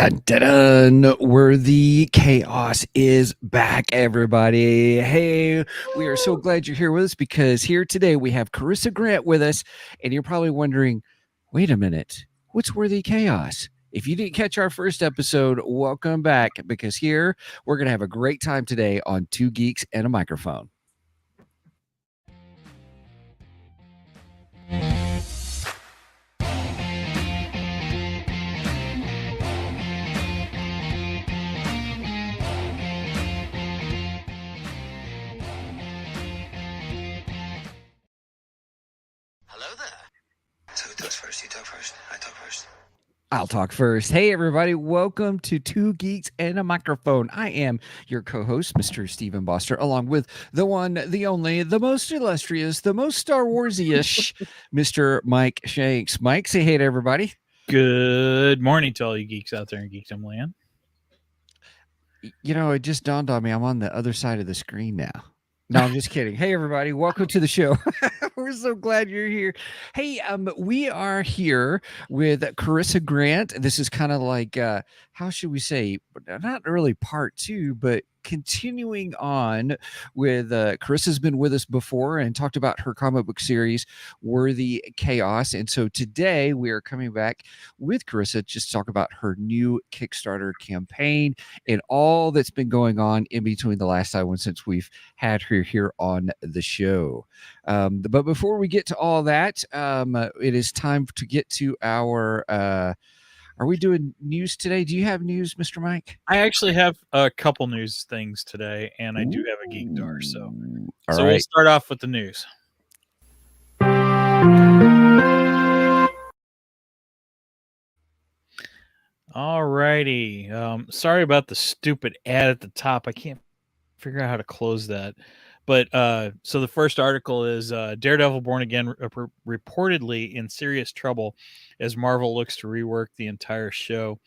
Dun, dun, dun, where the chaos is back, everybody. Hey, we are so glad you're here with us because here today we have Corissa Grant with us, and you're probably wondering, wait a minute, what's Worthy Chaos? If you didn't catch our first episode, welcome back because here we're going to have a great time today on Two Geeks and a Microphone. Hello there. So who talks first? You talk first. I talk first. I'll talk first. Hey, everybody. Welcome to Two Geeks and a Microphone. I am your co-host, Mr. Stephen Boster, along with the one, the only, the most illustrious, the most Star Wars-ish, Mr. Mike Shanks. Mike, say hey to everybody. Good morning to all you geeks out there in Geekdom land. You know, it just dawned on me. I'm on the other side of the screen now. No, I'm just kidding. Hey, everybody. Welcome to the show. We're so glad you're here. Hey, we are here with Corissa Grant. This is kind of like, how should we say, not really part two, but continuing on with Carissa's been with us before and talked about her comic book series, Worthy Chaos. And so today we are coming back with Corissa just to talk about her new Kickstarter campaign and all that's been going on in between the last time since we've had her here on the show. But before we get to all that, it is time to get to our are we doing news today? Do you have news, Mr. Mike? I actually have a couple news things today, and I do have a Geekdar. So All we'll start off with the news. All righty. Sorry about the stupid ad at the top. I can't figure out how to close that. But so the first article is Daredevil Born Again reportedly in serious trouble as Marvel looks to rework the entire show.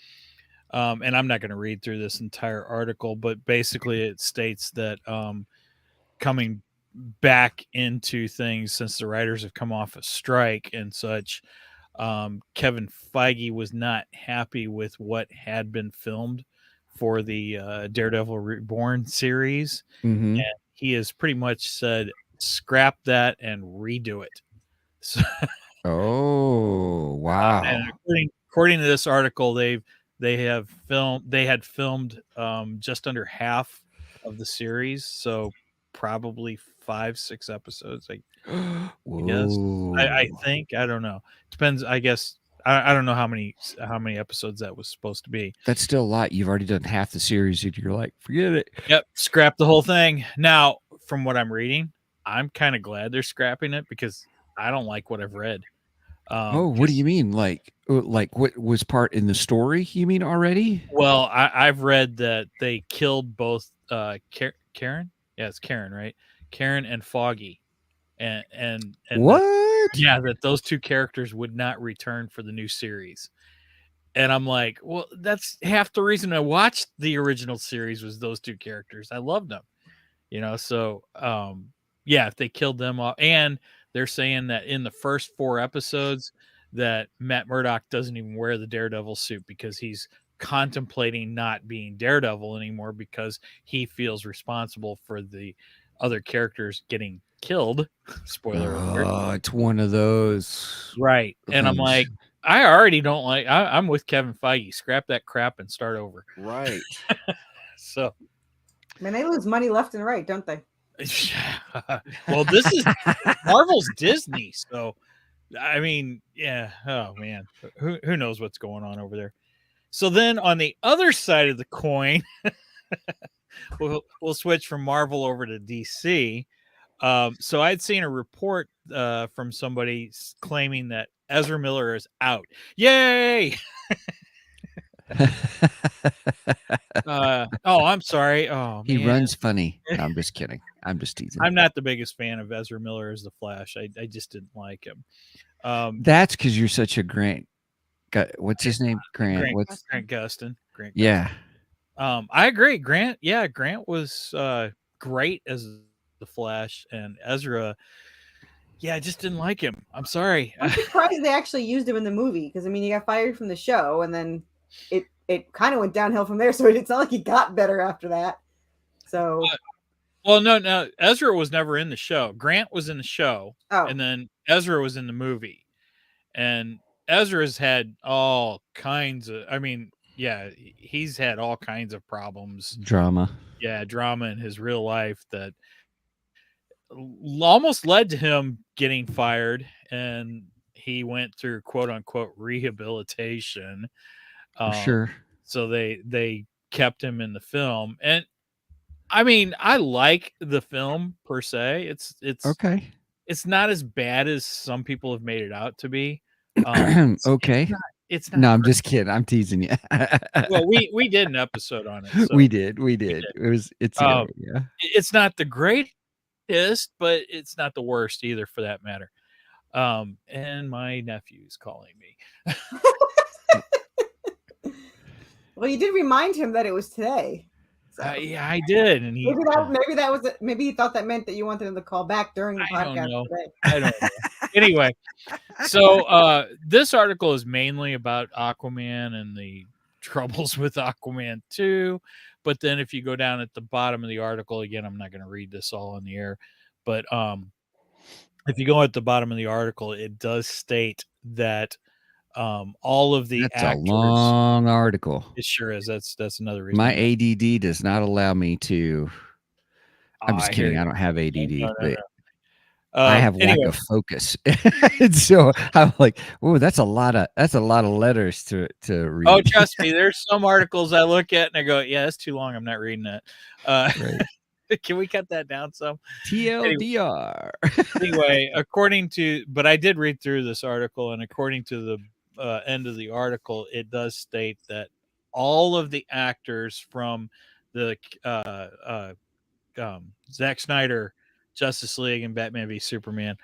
And I'm not going to read through this entire article, but basically it states that coming back into things since the writers have come off a strike and such, Kevin Feige was not happy with what had been filmed for the Daredevil Reborn series. Mm-hmm. And he has pretty much said, scrap that and redo it. So, oh, wow. And according to this article, they had filmed just under half of the series, so probably 5-6 episodes. I guess. I think, I don't know. Depends. I guess I don't know how many episodes that was supposed to be. That's still a lot. You've already done half the series, and you're like, forget it. Yep, scrap the whole thing. Now, from what I'm reading, I'm kind of glad they're scrapping it because I don't like what I've read. What do you mean? Like what was part in the story? You mean already? Well, I've read that they killed both Karen. Yeah, it's Karen, right? Karen and Foggy, and what? That those two characters would not return for the new series. And I'm like, well, that's half the reason I watched the original series was those two characters. I loved them, So, if they killed them off, and they're saying that in the first 4 episodes that Matt Murdock doesn't even wear the Daredevil suit because he's contemplating not being Daredevil anymore because he feels responsible for the other characters getting killed. Spoiler alert. Oh, it's one of those. Right. And I'm like, I already don't like, I'm with Kevin Feige. Scrap that crap and start over. Right. So. I mean, they lose money left and right, don't they? Well, this is Marvel's Disney. So, I mean, yeah. Oh, man. Who knows what's going on over there? So then on the other side of the coin, we'll switch from Marvel over to DC. So I'd seen a report from somebody claiming that Ezra Miller is out. Yay! I'm sorry. Oh, he man. runs funny. No, I'm just kidding. I'm just teasing. I'm not the biggest fan of Ezra Miller as the Flash. I just didn't like him. That's because you're such a Grant. What's his name? Grant. Grant Gustin. Grant Gustin. Yeah. I agree. Grant. Yeah, Grant was great as the Flash, and Ezra. Yeah, I just didn't like him. I'm sorry. I'm surprised they actually used him in the movie because I mean, he got fired from the show, and then it kind of went downhill from there. So it's not like he got better after that. So well, no, Ezra was never in the show. Grant was in the show, and then Ezra was in the movie. And Ezra's had all kinds of, I mean, yeah, he's had all kinds of problems. Drama. Yeah, drama in his real life that almost led to him getting fired. And he went through quote unquote rehabilitation. Sure. So they kept him in the film. And I mean, I like the film per se. It's okay. It's not as bad as some people have made it out to be. Okay. It's not no, I'm great. just kidding. I'm teasing you. Well, we did an episode on it. So we did. It's yeah. It's not the greatest, but it's not the worst either, for that matter. And my nephew's calling me. Well, you did remind him that it was today. So. Yeah, I did, and maybe he thought that meant that you wanted him to call back during the podcast today. I don't know. Anyway, so this article is mainly about Aquaman and the troubles with Aquaman 2. But then if you go down at the bottom of the article, again, I'm not going to read this all on the air, but if you go at the bottom of the article, it does state that all of the actors. That's a long article. It sure is. That's another reason. My ADD does not allow me to. I'm just kidding. I don't have ADD, but I have lack of focus. So I'm like, oh, that's a lot of letters to read. Oh, trust me, there's some articles I look at and I go, yeah, that's too long. I'm not reading that. Right. Can we cut that down some? TLDR. Anyway, but I did read through this article, and according to the end of the article, it does state that all of the actors from the Zack Snyder Justice League and Batman v Superman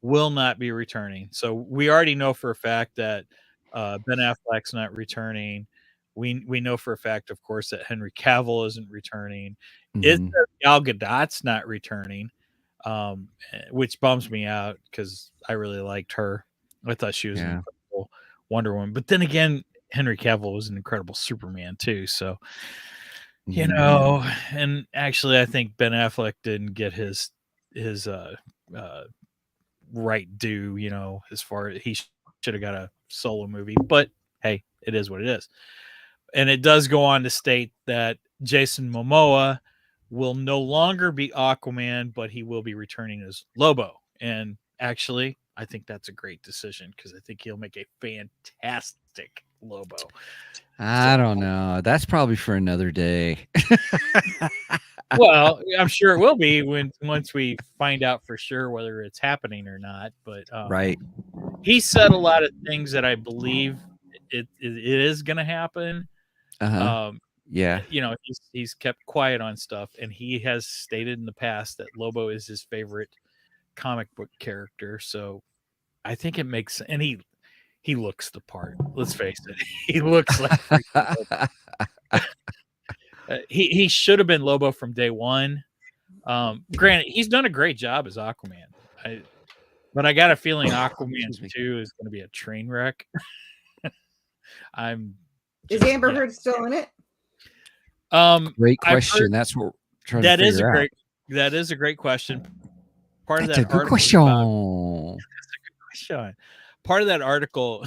will not be returning. So we already know for a fact that Ben Affleck's not returning. We know for a fact, of course, that Henry Cavill isn't returning. Mm-hmm. Gal Gadot's not returning, which bums me out because I really liked her. I thought she was an incredible Wonder Woman. But then again, Henry Cavill was an incredible Superman too. So, you know, and actually, I think Ben Affleck didn't get his right due, you know, as far as he should have got a solo movie. But hey, it is what it is. And it does go on to state that Jason Momoa will no longer be Aquaman, but he will be returning as Lobo. And actually, I think that's a great decision because I think he'll make a fantastic Lobo. I don't know. That's probably for another day. Well, I'm sure it will be once we find out for sure whether it's happening or not. But right, he said a lot of things that I believe it is going to happen. Yeah, you know, he's kept quiet on stuff, and he has stated in the past that Lobo is his favorite comic book character. So I think it makes, and he looks the part. Let's face it, he looks like he should have been Lobo from day one. Granted, he's done a great job as Aquaman, but I got a feeling Aquaman 2 is going to be a train wreck. Is Amber Heard still in it? Great question. That's what we're trying to figure out. That is a great question. Part That's of that a good question. That's a good question. Part of that article,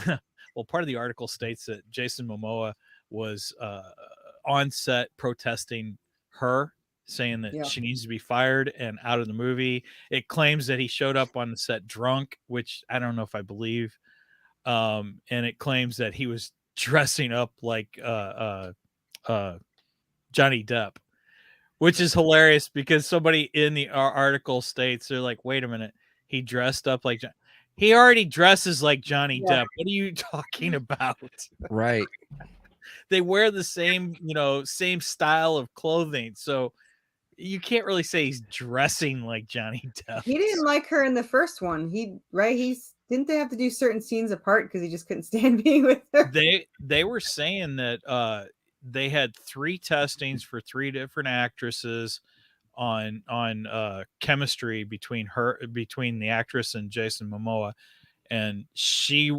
part of the article states that Jason Momoa was on set protesting her, saying that she needs to be fired and out of the movie. It claims that he showed up on the set drunk, which I don't know if I believe. And it claims that he was dressing up like Johnny Depp, which is hilarious because somebody in the article states, they're like, wait a minute, he dressed up like he already dresses like Johnny Depp. What are you talking about? Right. They wear the same, same style of clothing. So you can't really say he's dressing like Johnny Depp. He didn't like her in the first one. Didn't they have to do certain scenes apart because he just couldn't stand being with her? They were saying that they had 3 testings for 3 different actresses on chemistry between the actress and Jason Momoa, and she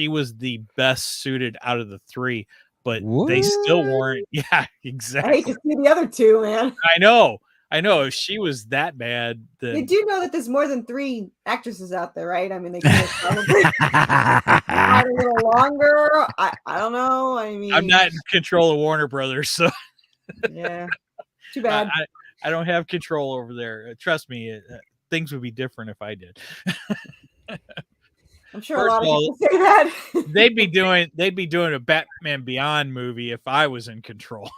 was the best suited out of the 3, but they still weren't. Yeah, I hate exactly. to see the other two, man. I know. If she was that bad, They then do know that there's more than 3 actresses out there, right? I mean, they could have probably tried a little longer. I don't know. I mean, I'm not in control of Warner Brothers, so yeah, too bad. I don't have control over there. Trust me, things would be different if I did. I'm sure First a lot of of all, people say that. they'd be doing a Batman Beyond movie if I was in control.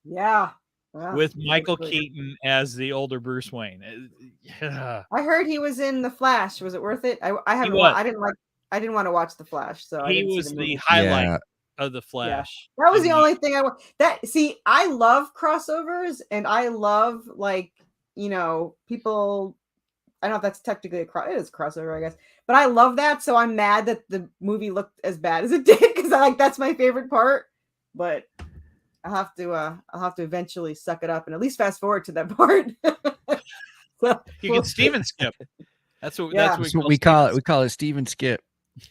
Yeah. With Michael Keaton as the older Bruce Wayne. Yeah. I heard he was in The Flash. Was it worth it? I haven't. I didn't want to watch The Flash, so I He didn't see was the the movie. highlight of the Flash. That was the only thing see, I love crossovers, and I love, like, people. I don't know if that's technically it is a crossover, I guess, but I love that. So I'm mad that the movie looked as bad as it did, because that's my favorite part. But I'll have to eventually suck it up and at least fast forward to that part. So, you can Steven skip. That's what we call it. We call it Steven skip.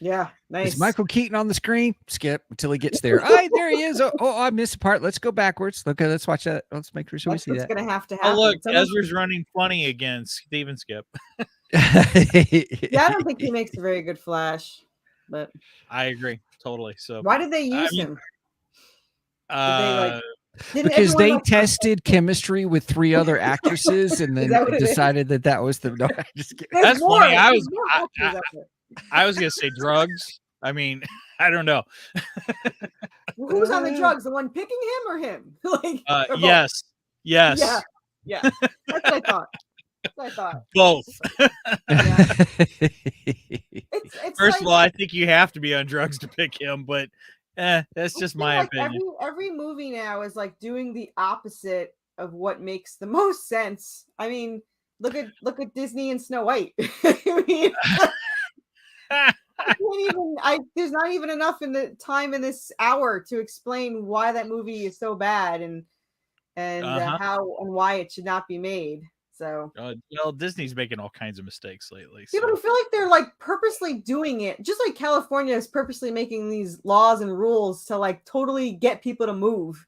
Yeah, nice. Is Michael Keaton on the screen? Skip until he gets there. All right, there he is. Oh, I missed a part. Let's go backwards. Okay, let's watch that. Let's make sure we see that. What's gonna have to happen. Oh, look, Ezra's running funny again. Steven skip. Yeah, I don't think he makes a very good Flash, but I agree totally. So why did they use him? Because they tested chemistry with 3 other actresses and then decided that was the. No, just kidding. That's funny. I was gonna say drugs. I mean, I don't know. Who's on the drugs? The one picking him or him? Yes. Yeah. That's what I thought. Both. It's First of all, I think you have to be on drugs to pick him, but that's just my opinion. Every movie now is like doing the opposite of what makes the most sense. I mean, look at Disney and Snow White. I mean, there's not even enough in the time in this hour to explain why that movie is so bad and how and why it should not be made. So well, Disney's making all kinds of mistakes lately. Yeah, but I feel like they're like purposely doing it, just like California is purposely making these laws and rules to like totally get people to move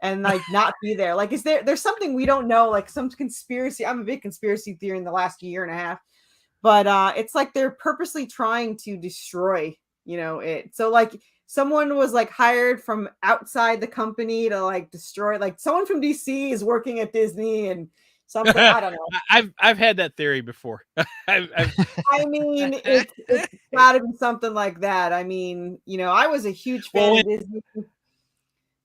and like not be there. Like, is there's something we don't know, like some conspiracy? I'm a big conspiracy theory in the last year and a half, but it's like they're purposely trying to destroy, it. So like someone was like hired from outside the company to like destroy. Like someone from DC is working at Disney and. Something I don't know. I've had that theory before. I mean, it's got to be something like that. I mean, I was a huge fan of Disney.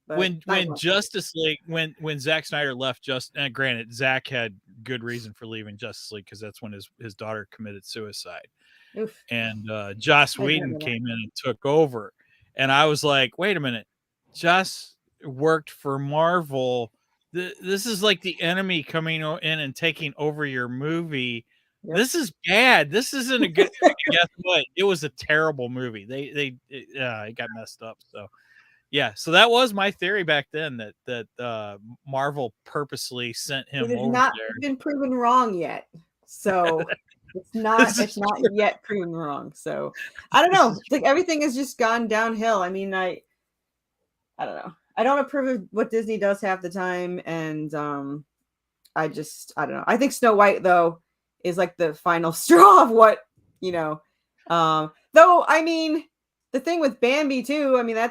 When Justice League, when Zack Snyder left, granted, Zack had good reason for leaving Justice League because that's when his daughter committed suicide. Oof. And Joss Whedon came in and took over, and I was like, wait a minute, Joss worked for Marvel. This is like the enemy coming in and taking over your movie. Yep. This is bad. This isn't a good. Guess what? It was a terrible movie. It got messed up. So, yeah. So that was my theory back then that Marvel purposely sent him over there. It's not been proven wrong yet. So it's not yet proven wrong. So I don't know. Like everything has just gone downhill. I mean, I don't know. I don't approve of what Disney does half the time, and I don't know. I think Snow White though is like the final straw of what though. I mean, the thing with Bambi too. I mean, I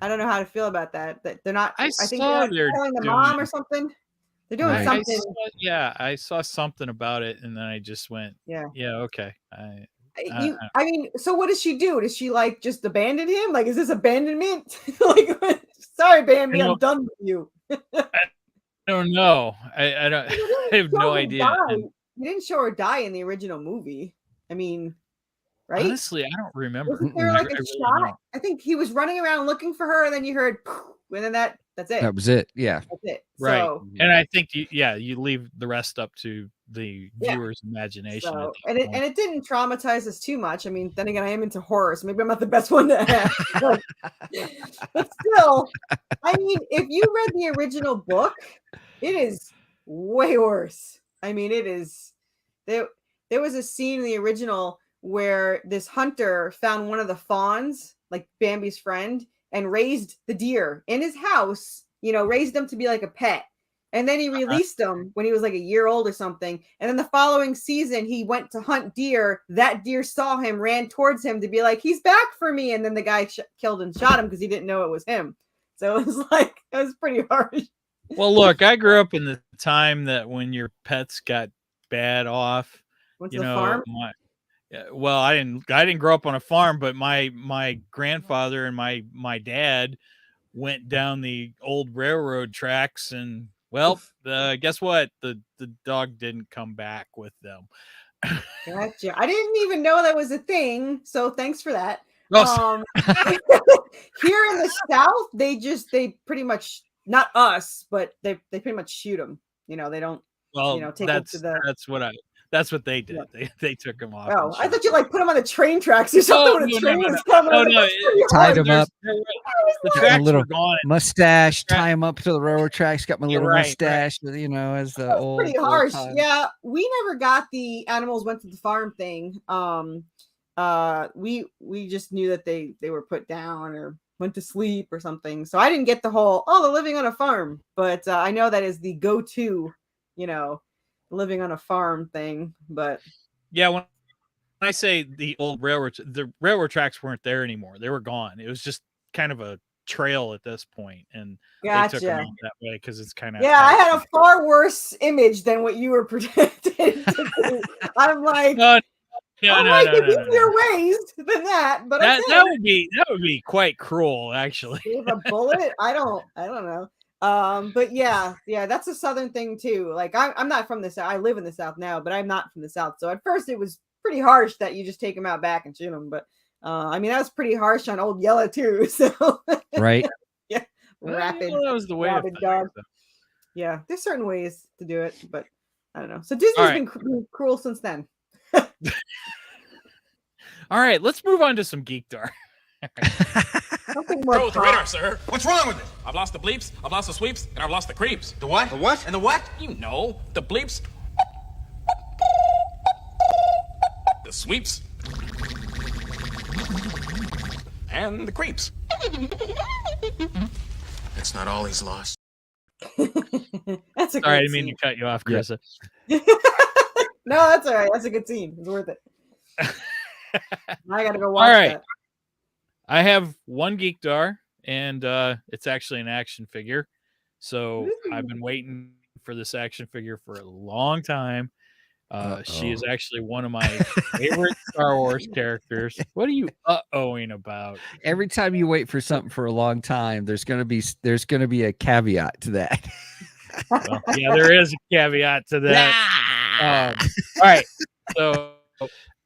don't know how to feel about that. That they're not. I think they're calling the mom or something. They're doing something. I saw something about it, and then I just went, yeah, okay. I mean, so what does she do? Does she like just abandon him? Like, is this abandonment? Like, sorry, Bambi, I'm done with you. I don't know. I don't. I have no idea. You didn't show her die in the original movie. I mean, right? Honestly, I don't remember. Wasn't there like a shot? I think he was running around looking for her, and then you heard, and then that's it. That was it. Yeah. That's it. Right. So, and I think you leave the rest up to the viewer's imagination. So, and it didn't traumatize us too much. I mean, then again, I am into horror, so maybe I'm not the best one to ask. But still, I mean, if you read the original book, it is way worse. I mean, it is. There was a scene in the original where this hunter found one of the fawns, like Bambi's friend, and raised the deer in his house, raised them to be like a pet. And then he released them when he was like a year old or something. And then the following season, he went to hunt deer. That deer saw him, ran towards him to be like, he's back for me. And then the guy killed and shot him because he didn't know it was him. So it was pretty harsh. Well, look, I grew up in the time that when your pets got bad off, Went to the farm? Well, I didn't grow up on a farm, but my grandfather and my dad went down the old railroad tracks, and guess what? The dog didn't come back with them. Gotcha. I didn't even know that was a thing, so thanks for that. Oh, Here in the South, they pretty much, not us, but they pretty much shoot them. They don't. Take them to the. That's what they did. Yeah. They took them off. Oh, I thought you put them on the train tracks or something. No, train was coming. No, tied them up. The tracks little were gone. Mustache, tie them up to the railroad tracks. Got my little mustache, right. As the old. Pretty harsh. Yeah, we never got the animals went to the farm thing. We just knew that they were put down or went to sleep or something. So I didn't get the whole they're living on a farm, but I know that is the go-to, living on a farm thing. But yeah, when I say the railroad tracks weren't there anymore. They were gone. It was just kind of a trail at this point, and gotcha. They took them out that way because it's kind of I had a far worse image than what you were predicting. I'm like, no, easier ways than that, but that would be quite cruel, actually. With a bullet, I don't know. But yeah, that's a Southern thing too. Like I'm not from the South. I live in the South now, but I'm not from the South. So at first it was pretty harsh that you just take them out back and shoot them. But that was pretty harsh on Old Yella too. So right, yeah, rapid. That was the way. Rabid dog. Yeah, there's certain ways to do it, but I don't know. So Disney's been cruel since then. All right, let's move on to some Geekdar. Throw with the radar, sir. What's wrong with it? I've lost the bleeps, I've lost the sweeps, and I've lost the creeps. The what? The what? And the what? You know, the bleeps, the sweeps, and the creeps. That's not all he's lost. That's a Sorry, I didn't mean to cut you off, Carissa. Yeah. No, that's all right. That's a good scene. It's worth it. I gotta go watch that. I have one Geekdar, and it's actually an action figure. So I've been waiting for this action figure for a long time. She is actually one of my favorite Star Wars characters. What are you uh-ohing about? Every time you wait for something for a long time, there's gonna be a caveat to that. Well, yeah, there is a caveat to that. All right. So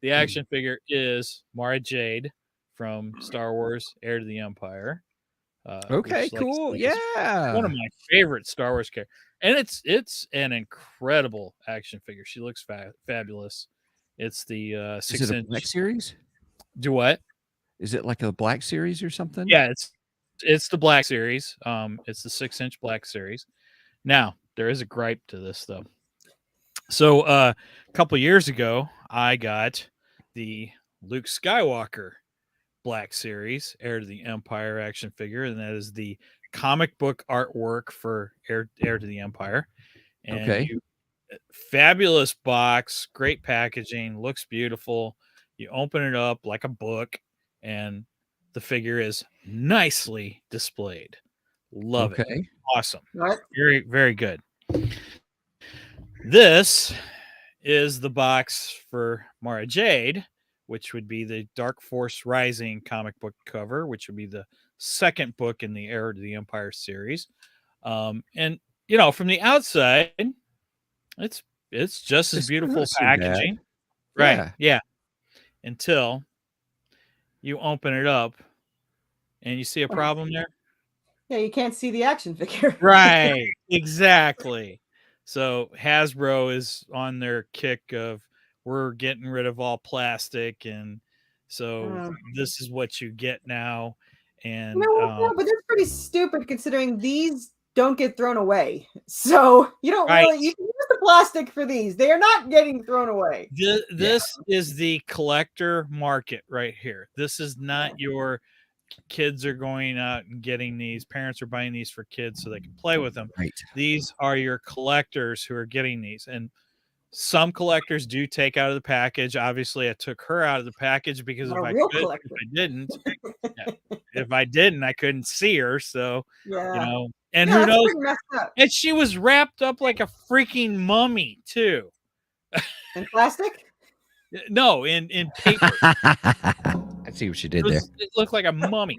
the action figure is Mara Jade from Star Wars Heir to the Empire. Okay, cool. Yeah. One of my favorite Star Wars characters. And it's an incredible action figure. She looks fabulous. It's the 6-inch. Is it a Black series? Do what? Is it like a Black series or something? Yeah, it's the Black series. It's the 6-inch Black series. Now, there is a gripe to this though. So a couple years ago, I got the Luke Skywalker Black series, Heir to the Empire action figure, and that is the comic book artwork for Heir to the Empire. And fabulous box, great packaging, looks beautiful. You open it up like a book, and the figure is nicely displayed. Love it. Awesome. What? Very, very good. This is the box for Mara Jade, which would be the Dark Force Rising comic book cover, which would be the second book in the Heir to the Empire series. And from the outside, it's just as beautiful packaging. Right. Yeah. Until you open it up and you see a problem there. Yeah, you can't see the action figure. Right. Exactly. So Hasbro is on their kick of we're getting rid of all plastic, and so this is what you get now. And but that's pretty stupid considering these don't get thrown away. So you don't really you can use the plastic for these. They are not getting thrown away. This is the collector market right here. This is not your kids are going out and getting these. Parents are buying these for kids so they can play with them. Right. These are your collectors who are getting these. And some collectors do take out of the package. Obviously, I took her out of the package because Not if a I real could, collector. if I didn't, if I didn't, I couldn't see her. So, Yeah. you know, and Yeah, who that's knows? pretty messed up. And she was wrapped up like a freaking mummy too. In plastic? No, in paper. I see what you did there. It looked like a mummy.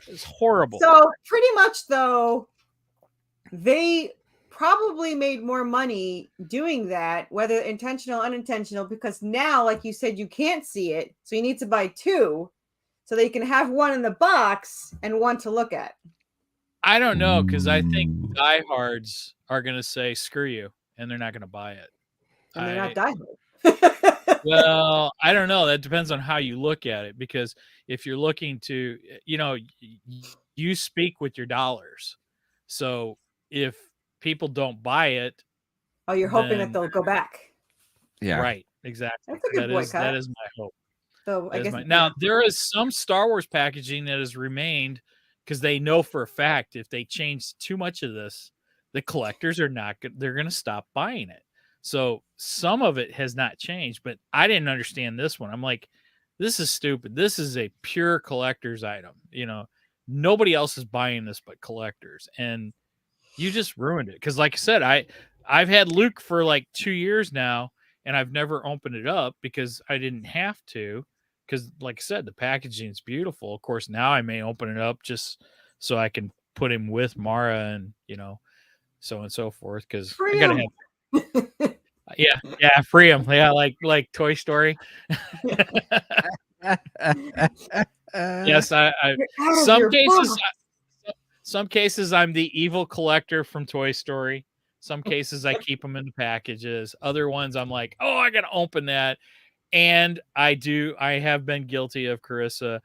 It's horrible. So pretty much though, they probably made more money doing that, whether intentional or unintentional, because now, like you said, you can't see it. So you need to buy two so they can have one in the box and one to look at. I don't know, because I think diehards are going to say, screw you, and they're not going to buy it. And they're not diehard. Well, I don't know. That depends on how you look at it, because if you're looking to, you know, you speak with your dollars. So if people don't buy it. Oh, you're hoping that they'll go back. Yeah. Right. Exactly. That's a good boycott. That is my hope. So I guess now there is some Star Wars packaging that has remained, because they know for a fact if they change too much of this, the collectors are not good. They're going to stop buying it. So some of it has not changed, but I didn't understand this one. I'm like, this is stupid. This is a pure collector's item. You know, nobody else is buying this but collectors, and you just ruined it. Because like I said, I've had Luke for like 2 years now, and I've never opened it up because I didn't have to. Because like I said, the packaging is beautiful. Of course, now I may open it up just so I can put him with Mara and, you know, so on and so forth. Because I gotta have, yeah, free him. Yeah, like Toy Story. Yes, I some cases I'm the evil collector from Toy Story. Some cases I keep them in the packages. Other ones I'm like, oh, I gotta open that. And I have been guilty of Corissa.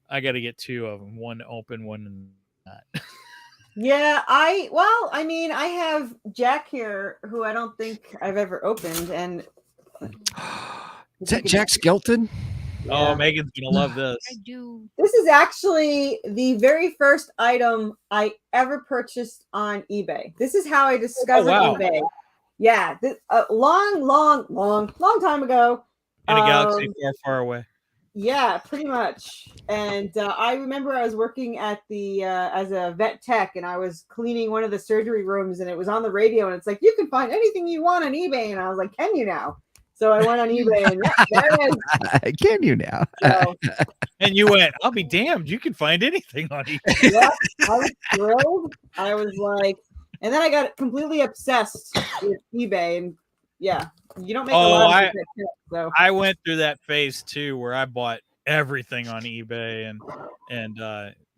I got to get two of them, one open, one not. Yeah, I mean, I have Jack here, who I don't think I've ever opened, and is that Jack Skelton? Yeah. Oh, Megan's gonna love this. I do. This is actually the very first item I ever purchased on eBay. This is how I discovered eBay. Yeah, a long time ago. In a galaxy far, far away. Yeah, pretty much. And I remember I was working at the as a vet tech, and I was cleaning one of the surgery rooms, and it was on the radio, and it's like, you can find anything you want on eBay. And I was like, can you now? So I went on eBay, and there it is. Can you now? So, and you went, I'll be damned. You can find anything on eBay. Yeah, I was thrilled. I was like, and then I got completely obsessed with eBay, and yeah. You don't make a lot of it, so. I went through that phase too, where I bought everything on eBay, and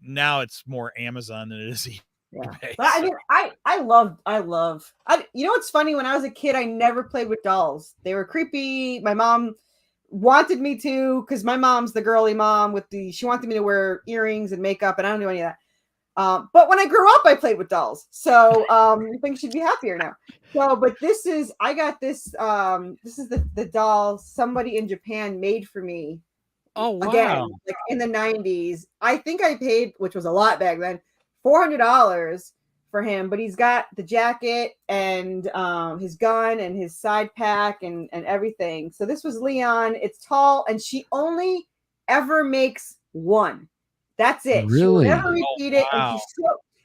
now it's more Amazon than it is eBay. Yeah. But I mean, I love. You know what's funny? When I was a kid, I never played with dolls. They were creepy. My mom wanted me to, because my mom's the girly mom she wanted me to wear earrings and makeup, and I don't do any of that. But when I grew up, I played with dolls. So I think she'd be happier now. So, but I got this. This is the doll somebody in Japan made for me. Oh, wow. Again, like in the 90s. I think I paid, which was a lot back then, $400 for him. But he's got the jacket and his gun and his side pack and everything. So this was Leon. It's tall, and she only ever makes one. That's it. Really? She will never repeat it. Wow.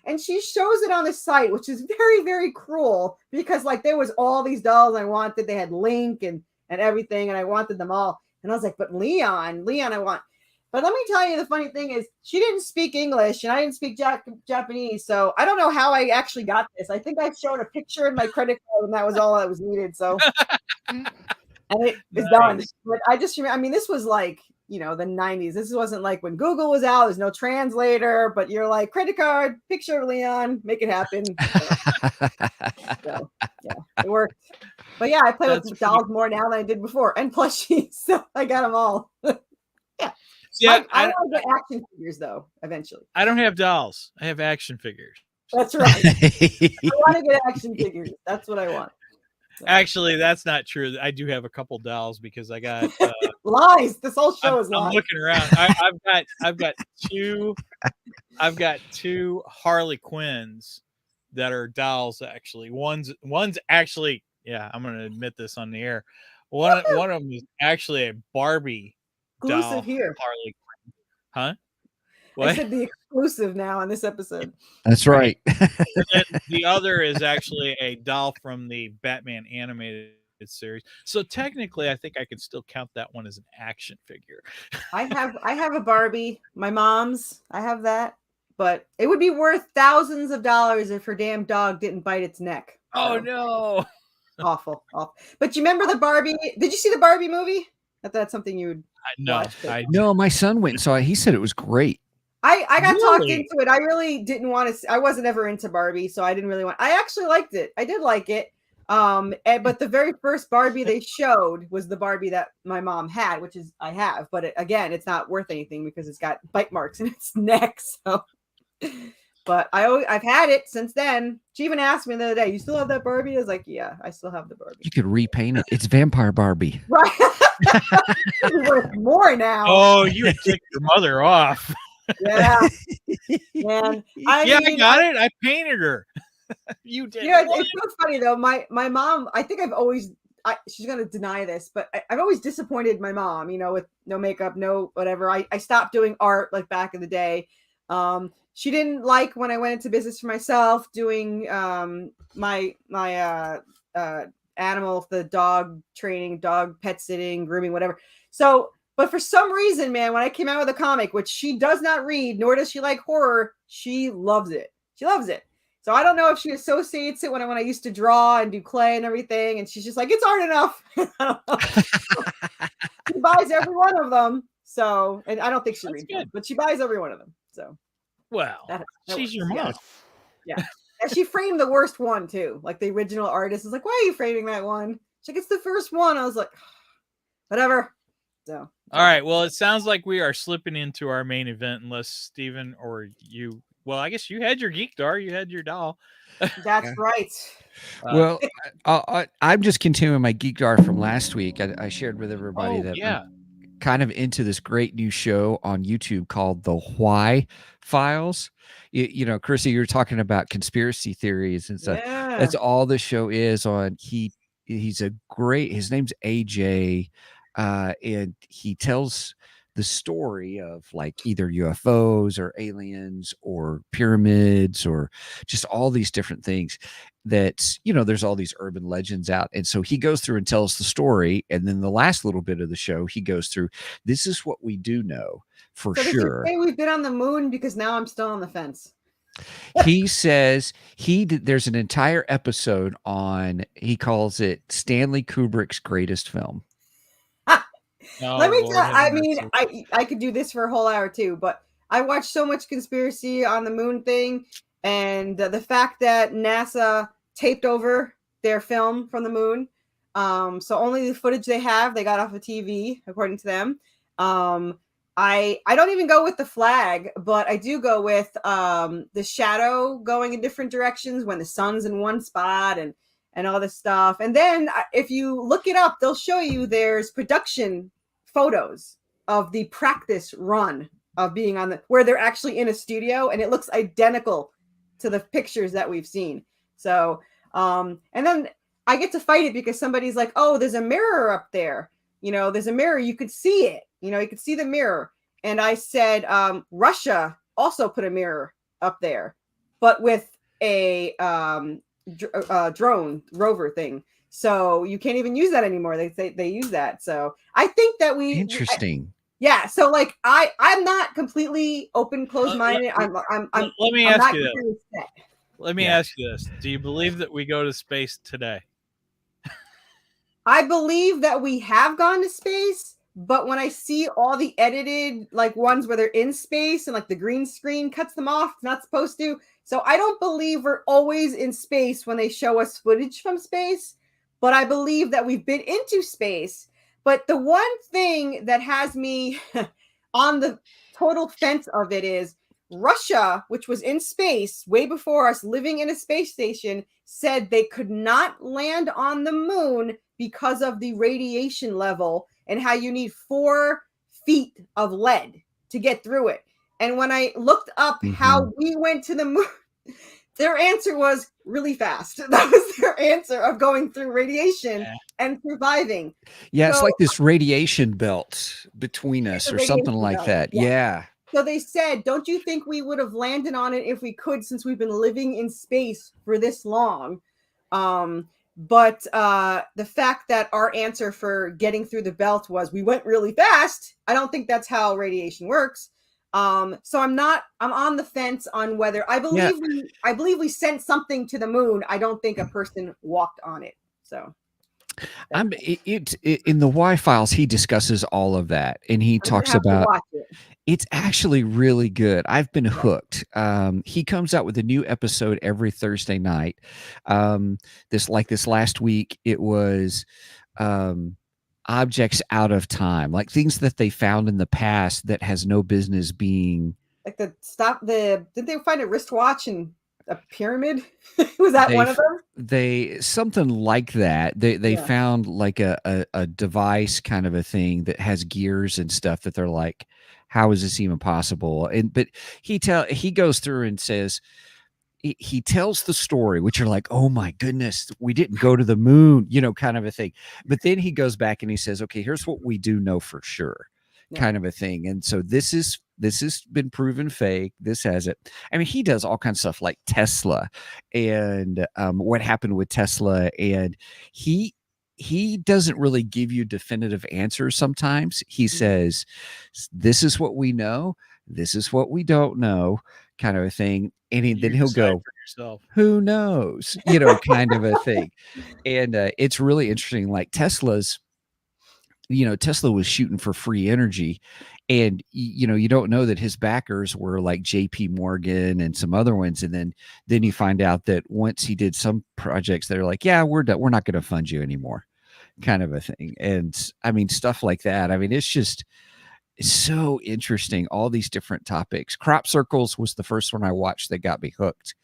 And she shows it on the site, which is very, very cruel, because like there was all these dolls I wanted. They had Link and everything, and I wanted them all. And I was like, but Leon I want. But let me tell you, the funny thing is she didn't speak English and I didn't speak Japanese. So I don't know how I actually got this. I think I showed a picture in my credit card, and that was all that was needed. So and it is done. But I just remember, I mean, this was like, you know, the 90s. This wasn't like when Google was out. There's no translator, but you're like, credit card, picture of Leon, make it happen. So, yeah, it worked. But yeah, I play with dolls more now than I did before, and plushies. So I got them all. Yeah. I want to get action figures though, eventually. I don't have dolls. I have action figures. That's right. I want to get action figures. That's what I want. Actually, that's not true. I do have a couple dolls because I got Lies. This whole show is I'm lies. looking around. I've got two Harley Quinns that are dolls. Actually, one's actually, yeah, I'm gonna admit this on the air. One of them is actually a Barbie doll. Exclusive here. Harley Quinn. Huh? I What? said the exclusive now on this episode. That's right. And then the other is actually a doll from the Batman animated series. So technically, I think I could still count that one as an action figure. I have a Barbie, my mom's. I have that, but it would be worth thousands of dollars if her damn dog didn't bite its neck. Oh So, no! awful. But you remember the Barbie? Did you see the Barbie movie? I thought that's something you would No, watch. But No, my son went and saw it. He said it was great. I got talked Really? into it. I really didn't want to. I wasn't ever into Barbie, so I didn't really want. I actually liked it. I did like it. But the very first Barbie they showed was the Barbie that my mom had, which is I have. But again, it's not worth anything because it's got bite marks in its neck. So, but I've had it since then. She even asked me the other day, "You still have that Barbie?" I was like, "Yeah, I still have the Barbie." You could repaint it. It's Vampire Barbie. Right. It's worth more now. Oh, you had ticked your mother off. Yeah. Man, I got it. I painted her. You did. Yeah, it's so funny though. My mom, I think I've always she's gonna deny this, but I've always disappointed my mom, with no makeup, no whatever. I stopped doing art like back in the day. She didn't like when I went into business for myself doing my animal, the dog training, dog pet sitting, grooming, whatever. So but for some reason, man, when I came out with a comic, which she does not read, nor does she like horror, she loves it. She loves it. So I don't know if she associates it when I used to draw and do clay and everything, and she's just like, it's art enough. She buys every one of them. So, and I don't think she reads them, but she buys every one of them. So, well, that she's works. your mom. Yeah. And she framed the worst one too. Like the original artist is like, why are you framing that one? She's like, it's the first one. I was like, whatever. So. All right. Well, it sounds like we are slipping into our main event, unless Steven or you. Well, I guess you had your geek dar, you had your doll. That's right. Well, I'm just continuing my geek dar from last week. I shared with everybody that I'm kind of into this great new show on YouTube called The Why Files. Chrissy, you're talking about conspiracy theories and stuff. Yeah. That's all the show is on. He's a great. His name's AJ. And he tells the story of like either UFOs or aliens or pyramids or just all these different things that, there's all these urban legends out. And so he goes through and tells the story. And then the last little bit of the show, he goes through, this is what we do know for sure. Does he say we've been on the moon? Because now I'm still on the fence. He says there's an entire episode on, he calls it Stanley Kubrick's greatest film. Let me tell. I mean, I could do this for a whole hour too, but I watched so much conspiracy on the moon thing, and the fact that NASA taped over their film from the moon, so only the footage they got off of TV, according to them. I don't even go with the flag, but I do go with the shadow going in different directions when the sun's in one spot and all this stuff. And then if you look it up, they'll show you there's production photos of the practice run of being on where they're actually in a studio, and it looks identical to the pictures that we've seen. So, and then I get to fight it because somebody's like, oh, there's a mirror up there. There's a mirror. You could see it. You could see the mirror. And I said, Russia also put a mirror up there, but with a drone rover thing. So you can't even use that anymore. They use that. So I think that interesting. Yeah. So like I'm not completely open, closed-minded. Let me ask you this. Let me ask you this. Do you believe that we go to space today? I believe that we have gone to space, but when I see all the edited like ones where they're in space and like the green screen cuts them off, it's not supposed to. So I don't believe we're always in space when they show us footage from space. But I believe that we've been into space. But the one thing that has me on the total fence of it is Russia, which was in space way before us, living in a space station, said they could not land on the moon because of the radiation level and how you need 4 feet of lead to get through it. And when I looked up how we went to the moon, their answer was really fast. That was their answer of going through radiation and surviving. Yeah, it's like this radiation belt between us or something like that. Yeah. So they said, don't you think we would have landed on it if we could, since we've been living in space for this long? But the fact that our answer for getting through the belt was we went really fast. I don't think that's how radiation works. So I'm on the fence on whether I believe we sent something to the moon. I don't think a person walked on it. So in the Y files, he discusses all of that, and he talks about it's actually really good. I've been hooked. He comes out with a new episode every Thursday night. This last week, it was objects out of time, like things that they found in the past that has no business being. Like did they find a wristwatch and a pyramid? Was that one of them? Something like that. They found like a device kind of a thing that has gears and stuff that they're like, how is this even possible? But he goes through and says, he tells the story, which you're like, oh my goodness, we didn't go to the moon, kind of a thing. But then he goes back and he says, okay, here's what we do know for sure, kind of a thing. And so this has been proven fake. This hasn't. I mean, he does all kinds of stuff like Tesla and what happened with Tesla. And he doesn't really give you definitive answers. Sometimes he says, this is what we know. This is what we don't know, kind of a thing. And then he'll go, who knows, kind of a thing. And it's really interesting. Like Tesla was shooting for free energy. And, you don't know that his backers were like JP Morgan and some other ones. And then you find out that once he did some projects, they're like, yeah, we're done. We're not going to fund you anymore, kind of a thing. And I mean, stuff like that. I mean, it's so interesting. All these different topics. Crop circles was the first one I watched that got me hooked,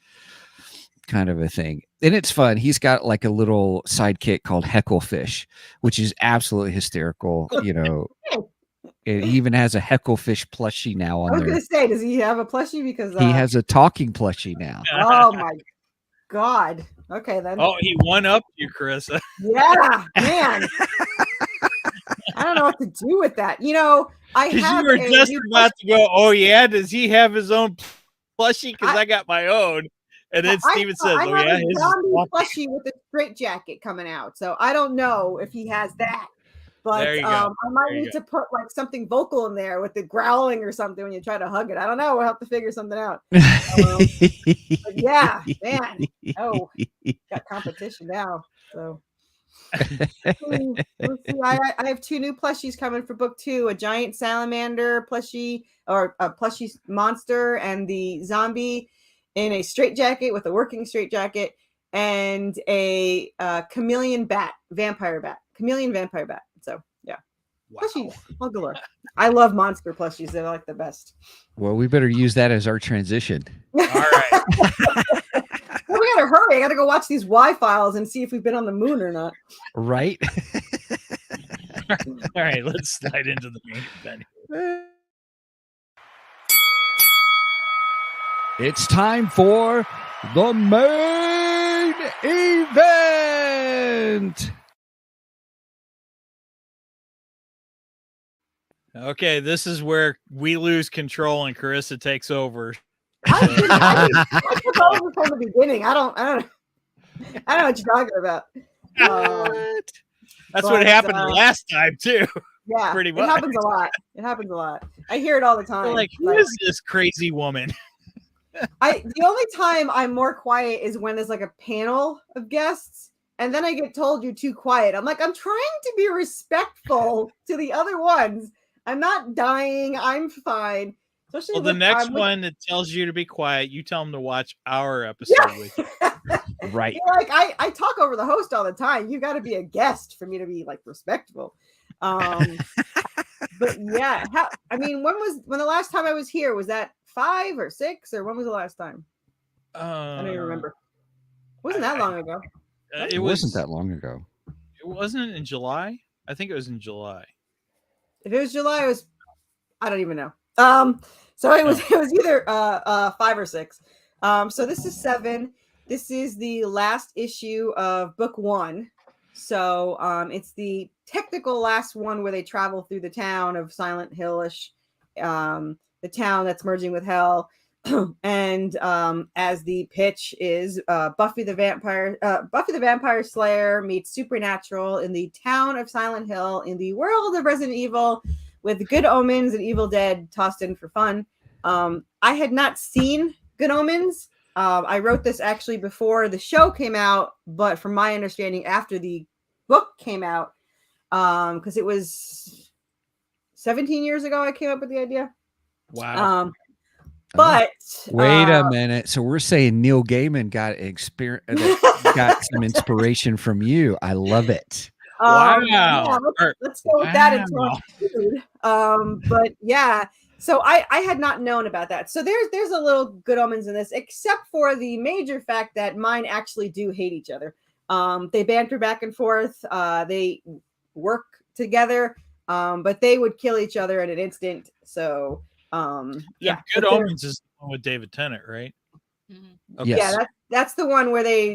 kind of a thing. And it's fun. He's got like a little sidekick called Hecklefish, which is absolutely hysterical. It even has a Hecklefish plushie now on there. I was going to say, does he have a plushie? Because he has a talking plushie now. Oh my God. Okay, then. Oh, he one-upped you, Carissa. Yeah, man. I don't know what to do with that. You were just about to go, oh yeah, does he have his own plushie? Because I got my own. And then Steven says, I oh have yeah, a zombie plushie with a straight jacket coming out. So I don't know if he has that. But I might need to put like something vocal in there with the growling or something when you try to hug it. I don't know. We'll have to figure something out. But yeah, man. Oh, got competition now. So let's see. I have 2 new plushies coming for book 2: a giant salamander plushie, or a plushie monster, and the zombie in a straitjacket with a working straitjacket, and a chameleon vampire bat. So yeah, wow. Plushies all galore. I love monster plushies. They're like the best. Well, we better use that as our transition. All right. Well, we gotta hurry. I gotta go watch these Y files and see if we've been on the moon or not. Right. All right, let's slide into the main event. It's time for the main event. Okay, this is where we lose control and Carissa takes over. I took over from the beginning. I don't know what you're talking about. That's what happened last time too. Yeah, pretty much. It happens a lot. I hear it all the time. Like, who is this crazy woman? The only time I'm more quiet is when there's like a panel of guests, and then I get told you're too quiet. I'm like, I'm trying to be respectful to the other ones. I'm not dying. I'm fine. Especially the next one that tells you to be quiet, you tell them to watch our episode with you. Right. Like I talk over the host all the time. You got to be a guest for me to be like respectful. But yeah, when the last time I was here? Was that 5 or 6, or when was the last time? I don't even remember. It wasn't that long ago. It wasn't that long ago. It wasn't in July. I think it was in July. If it was July, it was. I don't even know. So it was either 5 or 6. So this is 7. This is the last issue of book 1. So it's the technical last one where they travel through the town of Silent Hillish, the town that's merging with Hell. And as the pitch is Buffy the Vampire Slayer meets Supernatural in the town of Silent Hill in the world of Resident Evil, with Good Omens and Evil Dead tossed in for fun. I had not seen Good Omens. I wrote this actually before the show came out, but from my understanding, after the book came out, because it was 17 years ago I came up with the idea. Wow. But wait a minute. So we're saying Neil Gaiman got got some inspiration from you. I love it. Wow. Yeah, let's go with that into but yeah, so I had not known about that. So there's a little Good Omens in this, except for the major fact that mine actually do hate each other. They banter back and forth. They work together, but they would kill each other in an instant. So yeah, Good Omens is the one with David Tennant, right? Mm-hmm. Okay. Yeah, that's the one where they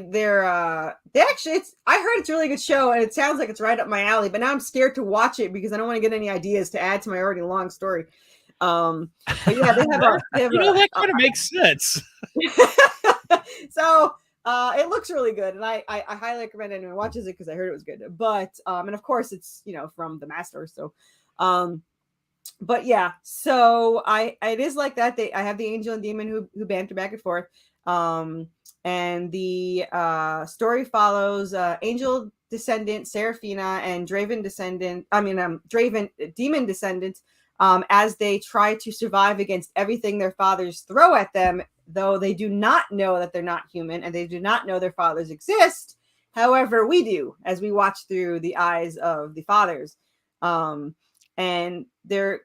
actually, I heard it's a really good show and it sounds like it's right up my alley, but now I'm scared to watch it because I don't want to get any ideas to add to my already long story. But yeah, they have that kind of makes sense. So it looks really good, and I highly recommend anyone watches it because I heard it was good. But and of course it's from the master, so but yeah, so it is like that. I have the angel and demon who banter back and forth. And the story follows angel descendant Seraphina and Draven demon descendant as they try to survive against everything their fathers throw at them, though they do not know that they're not human and they do not know their fathers exist. However, we do as we watch through the eyes of the fathers. And they're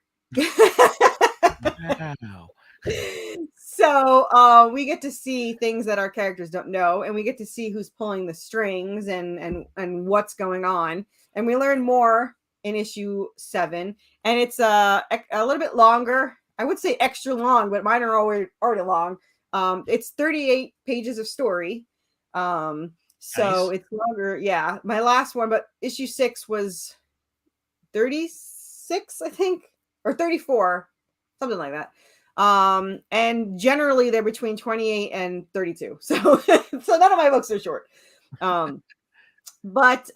wow. So we get to see things that our characters don't know, and we get to see who's pulling the strings and what's going on, and we learn more in issue 7, and it's a little bit longer. I would say extra long, but mine are already long. It's 38 pages of story, so nice. It's longer. Yeah, my last one, but issue 6 was 36, I think, or 34, something like that. And generally they're between 28 and 32. So none of my books are short. But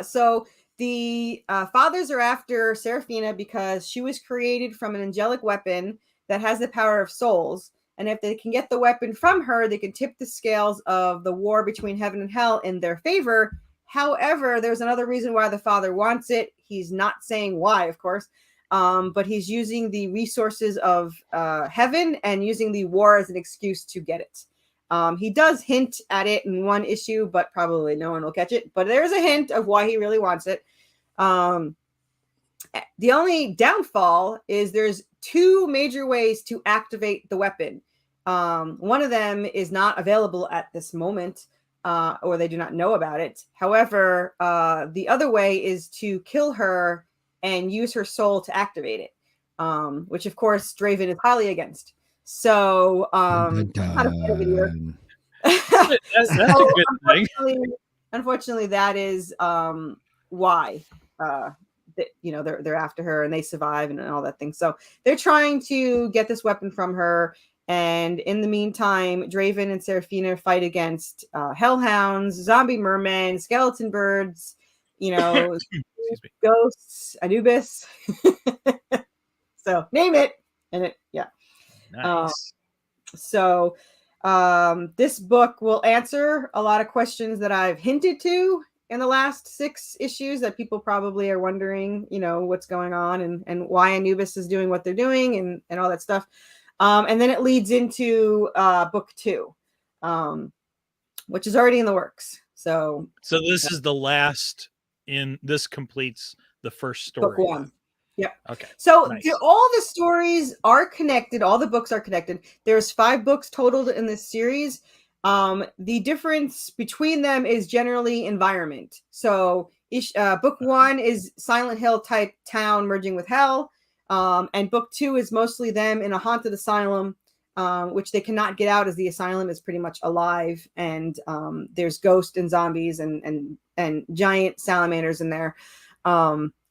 so the fathers are after Seraphina because she was created from an angelic weapon that has the power of souls. And if they can get the weapon from her, they can tip the scales of the war between heaven and hell in their favor. However, there's another reason why the father wants it. He's not saying why, of course. But he's using the resources of heaven and using the war as an excuse to get it. He does hint at it in one issue, but probably no one will catch it. But there's a hint of why he really wants it. The only downfall is there's 2 major ways to activate the weapon. One of them is not available at this moment, or they do not know about it. However, the other way is to kill her and use her soul to activate it, which of course Draven is highly against. So that's a good thing. Unfortunately, that is why they're after her and they survive and all that thing. So they're trying to get this weapon from her. And in the meantime, Draven and Seraphina fight against hellhounds, zombie mermen, skeleton birds, ghosts, Anubis. So name it, and it, yeah. Nice. So this book will answer a lot of questions that I've hinted to in the last 6 issues that people probably are wondering, what's going on and why Anubis is doing what they're doing and all that stuff. And then it leads into book 2, which is already in the works. So this is the last this completes the first story. Book 1. Yep. Okay. So Nice. all the stories are connected. All the books are connected. There's 5 books total in this series. The difference between them is generally environment. So book 1 is Silent Hill type town merging with hell. And book 2 is mostly them in a haunted asylum, which they cannot get out as the asylum is pretty much alive. And there's ghosts and zombies and giant salamanders in there.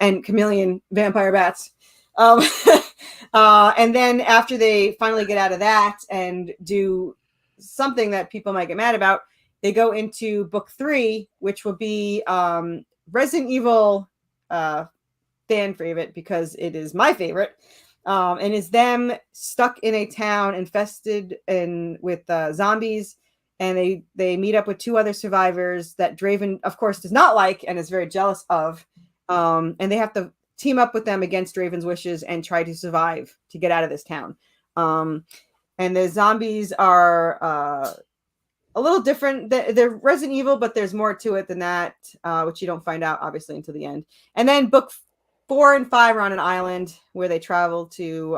And chameleon vampire bats. And then after they finally get out of that and do something that people might get mad about, they go into book 3, which will be Resident Evil fan favorite, because it is my favorite, and is them stuck in a town infested with zombies, and they meet up with 2 other survivors that Draven, of course, does not like and is very jealous of. And they have to team up with them against Draven's wishes and try to survive to get out of this town. And the zombies are a little different. They're Resident Evil, but there's more to it than that, which you don't find out, obviously, until the end. And then book 4 and 5 are on an island where they travel to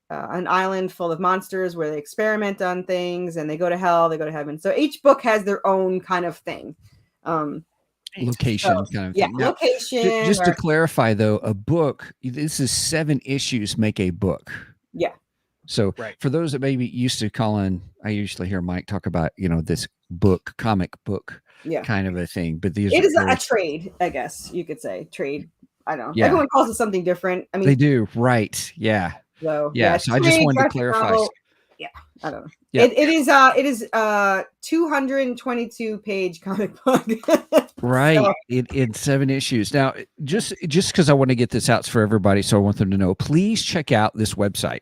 an island full of monsters where they experiment on things, and they go to hell, they go to heaven. So each book has their own kind of thing. Location kind of thing. Yeah, Now, location. Just to clarify, though, a book, this is 7 issues make a book. Yeah. So Right. for those that maybe used to calling, I usually hear Mike talk about, this comic book kind of a thing. But these it is very, a trade, I guess you could say. Trade. I don't know. Yeah. Everyone calls it something different. I mean, they do, right? Yeah. So So I just wanted to clarify. Yeah, I don't know. Yeah. It is 222 page comic book. Right. So, In 7 issues. Now, just because I want to get this out for everybody, so I want them to know, please check out this website,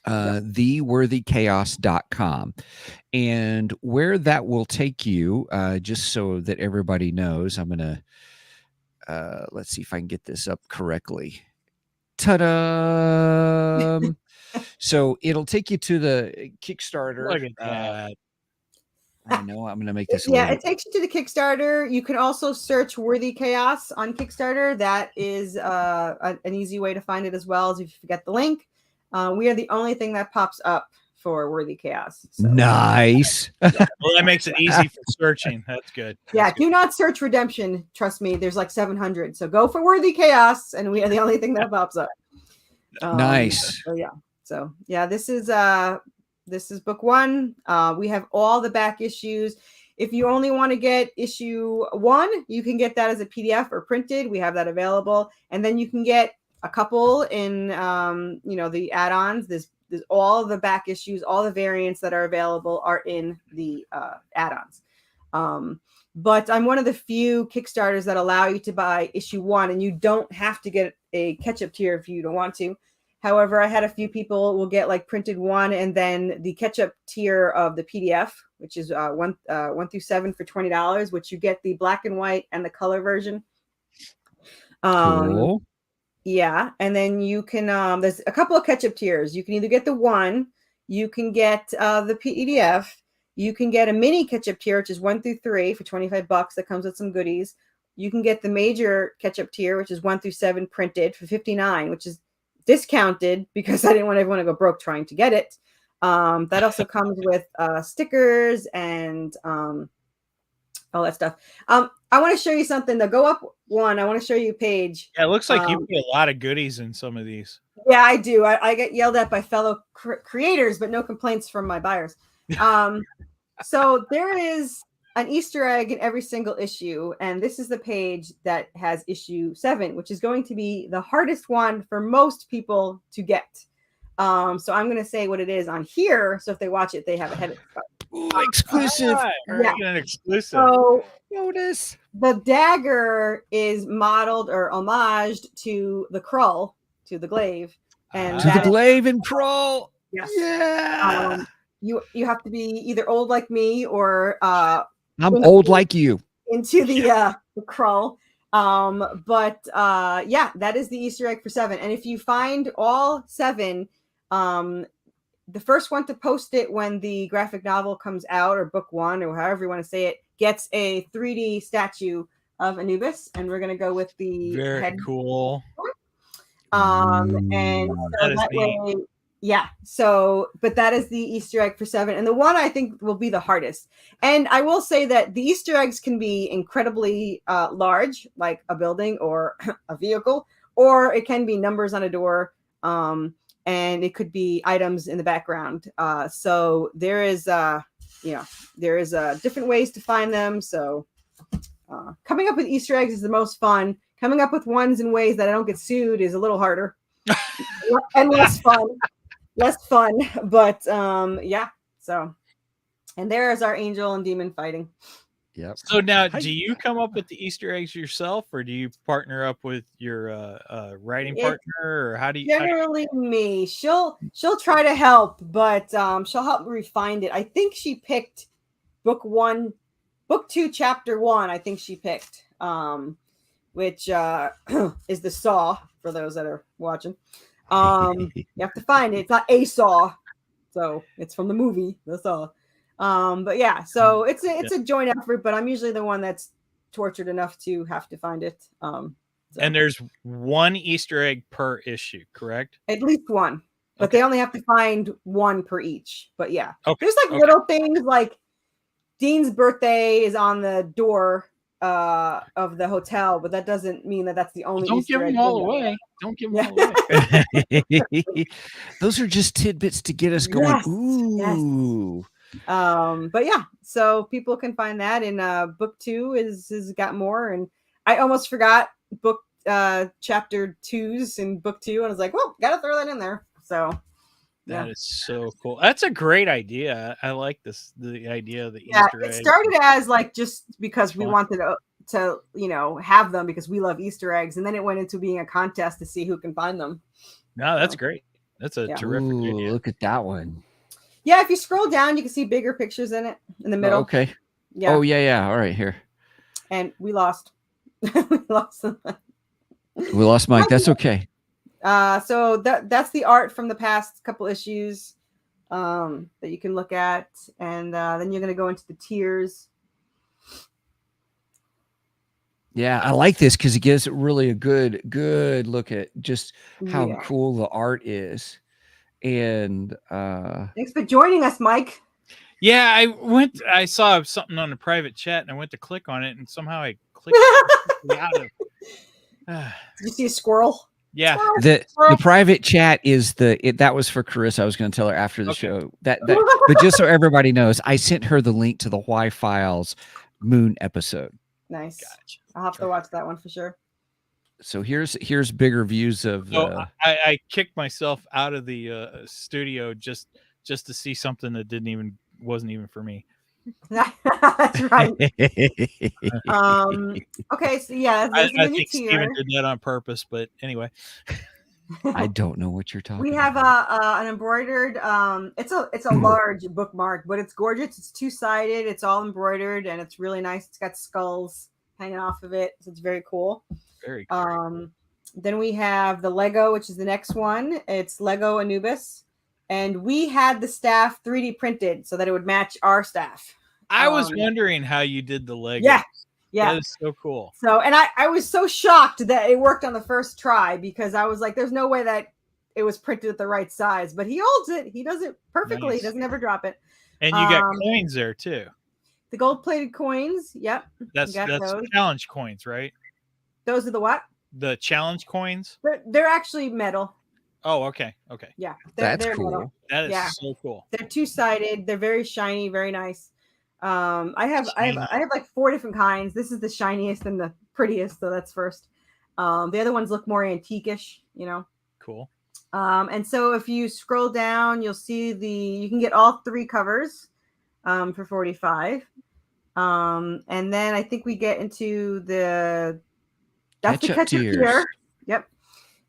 theworthychaos.com. And where that will take you, just so that everybody knows, I'm going to, let's see if I can get this up correctly. Ta-da! So it'll take you to the Kickstarter. Look at that. I know I'm going to make this. it takes you to the Kickstarter. You can also search Worthy Chaos on Kickstarter. That is an easy way to find it, as well as if you forget the link. We are the only thing that pops up for Worthy Chaos. So. Nice. Well, that makes it easy for searching. That's good. Do not search Redemption. Trust me, there's like 700. So go for Worthy Chaos, and we are the only thing that pops up. Nice. So this is book 1. We have all the back issues. If you only want to get issue 1, you can get that as a PDF or printed. We have that available, and then you can get a couple in the add-ons. There's all the back issues, all the variants that are available are in the add-ons. But I'm one of the few Kickstarters that allow you to buy issue 1, and you don't have to get a catch-up tier if you don't want to. However, I had a few people will get like printed 1 and then the catch-up tier of the PDF, which is 1 through 7 for $20, which you get the black and white and the color version. Cool. Yeah, and then you can there's a couple of catch-up tiers. You can either get the 1, you can get the PDF, you can get a mini catch-up tier, which is 1 through 3 for $25. That comes with some goodies. You can get the major catch-up tier, which is 1 through 7 printed for $59, which is discounted because I didn't want everyone to go broke trying to get it. That also comes with stickers and all that stuff. I want to show you something. Go up 1. I want to show you a page. Yeah, it looks like you put a lot of goodies in some of these. Yeah, I do. I get yelled at by fellow creators, but no complaints from my buyers. So there is an Easter egg in every single issue, and this is the page that has issue 7, which is going to be the hardest one for most people to get. So I'm going to say what it is on here, so if they watch it, they have a head start. Ooh, exclusive. An exclusive. So Notice the dagger is modeled or homaged to the Krull, to the glaive, and to the glaive and crawl. Yes. Yeah. You have to be either old like me or I'm old like you. into the Krull. But that is the Easter egg for 7. And if you find all 7, the first one to post it when the graphic novel comes out, or book 1, or however you want to say it, gets a 3D statue of Anubis. And we're going to go with the Very head. cool. And so That is that neat. way, yeah. So, but that is the Easter egg for 7, and the one I think will be the hardest. And I will say that the Easter eggs can be incredibly large, like a building or a vehicle, or it can be numbers on a door, and it could be items in the background. So there is, there is different ways to find them. So coming up with Easter eggs is the most fun. Coming up with ones in ways that I don't get sued is a little harder and less fun. Less fun, but yeah. So, and there is our angel and demon fighting. Yep. So now, do you come up with the Easter eggs yourself, or do you partner up with your writing partner, or how do you? Generally, me. She'll try to help, but she'll help me refine it. I think she picked book 2, chapter 1. I think she picked, which is the Saw for those that are watching. You have to find it. It's not a Saw, so it's from the movie The Saw. But yeah, so it's a joint effort, but I'm usually the one that's tortured enough to have to find it. So. And there's one Easter egg per issue, correct? At least one, but they only have to find one per each. But yeah, there's like little things like Dean's birthday is on the door of the hotel, but that doesn't mean that that's the only. Don't Easter give egg them all window. away. Don't give them all away. Those are just tidbits to get us going. Yes, Ooh. Yes. But yeah, so people can find that in book 2 is got more, and I almost forgot book chapter 2s in book 2, and I was like, well, gotta throw that in there. So that is so cool. That's a great idea. I like the idea of the Easter egg. It started as like just because we wanted to have them because we love Easter eggs, and then it went into being a contest to see who can find them. No, that's great. That's a terrific idea. Look at that one. Yeah, if you scroll down, you can see bigger pictures in it in the middle. Oh, okay. Yeah. Oh yeah. All right, here. And we lost. We lost them. We lost Mike. That's okay. So that's the art from the past couple issues that you can look at, and then you're going to go into the tiers. Yeah, I like this because it gives really a good look at just how cool the art is. And thanks for joining us, Mike. Yeah, I saw something on a private chat and I went to click on it and somehow I clicked out of. Did you see a squirrel? Yeah. The private chat is that was for Corissa. I was going to tell her after the show that but just so everybody knows, I sent her the link to the Y Files Moon episode. Nice. Gotcha. I'll have to watch that one for sure. So here's bigger views of. I kicked myself out of the studio just to see something that wasn't even for me. That's right. Okay, so yeah, I think Steven did that on purpose, but anyway. I don't know what you're talking. We have an embroidered. It's a large bookmark, but it's gorgeous. It's 2-sided. It's all embroidered, and it's really nice. It's got skulls hanging off of it, so it's very cool. Very cool. Then we have the Lego, which is the next one. It's Lego Anubis, and we had the staff 3D printed so that it would match our staff. I was wondering how you did the Lego. Yeah, that is so cool. So, and I was so shocked that it worked on the first try because I was like, "There's no way that it was printed at the right size." But he holds it. He does it perfectly. Nice. He doesn't ever drop it. And you got coins there too. The gold-plated coins. Yep. That's challenge coins, right? Those are the what? The challenge coins. They're actually metal. Oh, okay. Yeah, that's cool. Metal. That is so cool. They're 2-sided. They're very shiny, very nice. I have like 4 different kinds. This is the shiniest and the prettiest, so that's first. The other ones look more antique-ish, Cool. And so if you scroll down, you'll see you can get all 3 covers for $45. And then I think we get into the ketchup tier. Yep.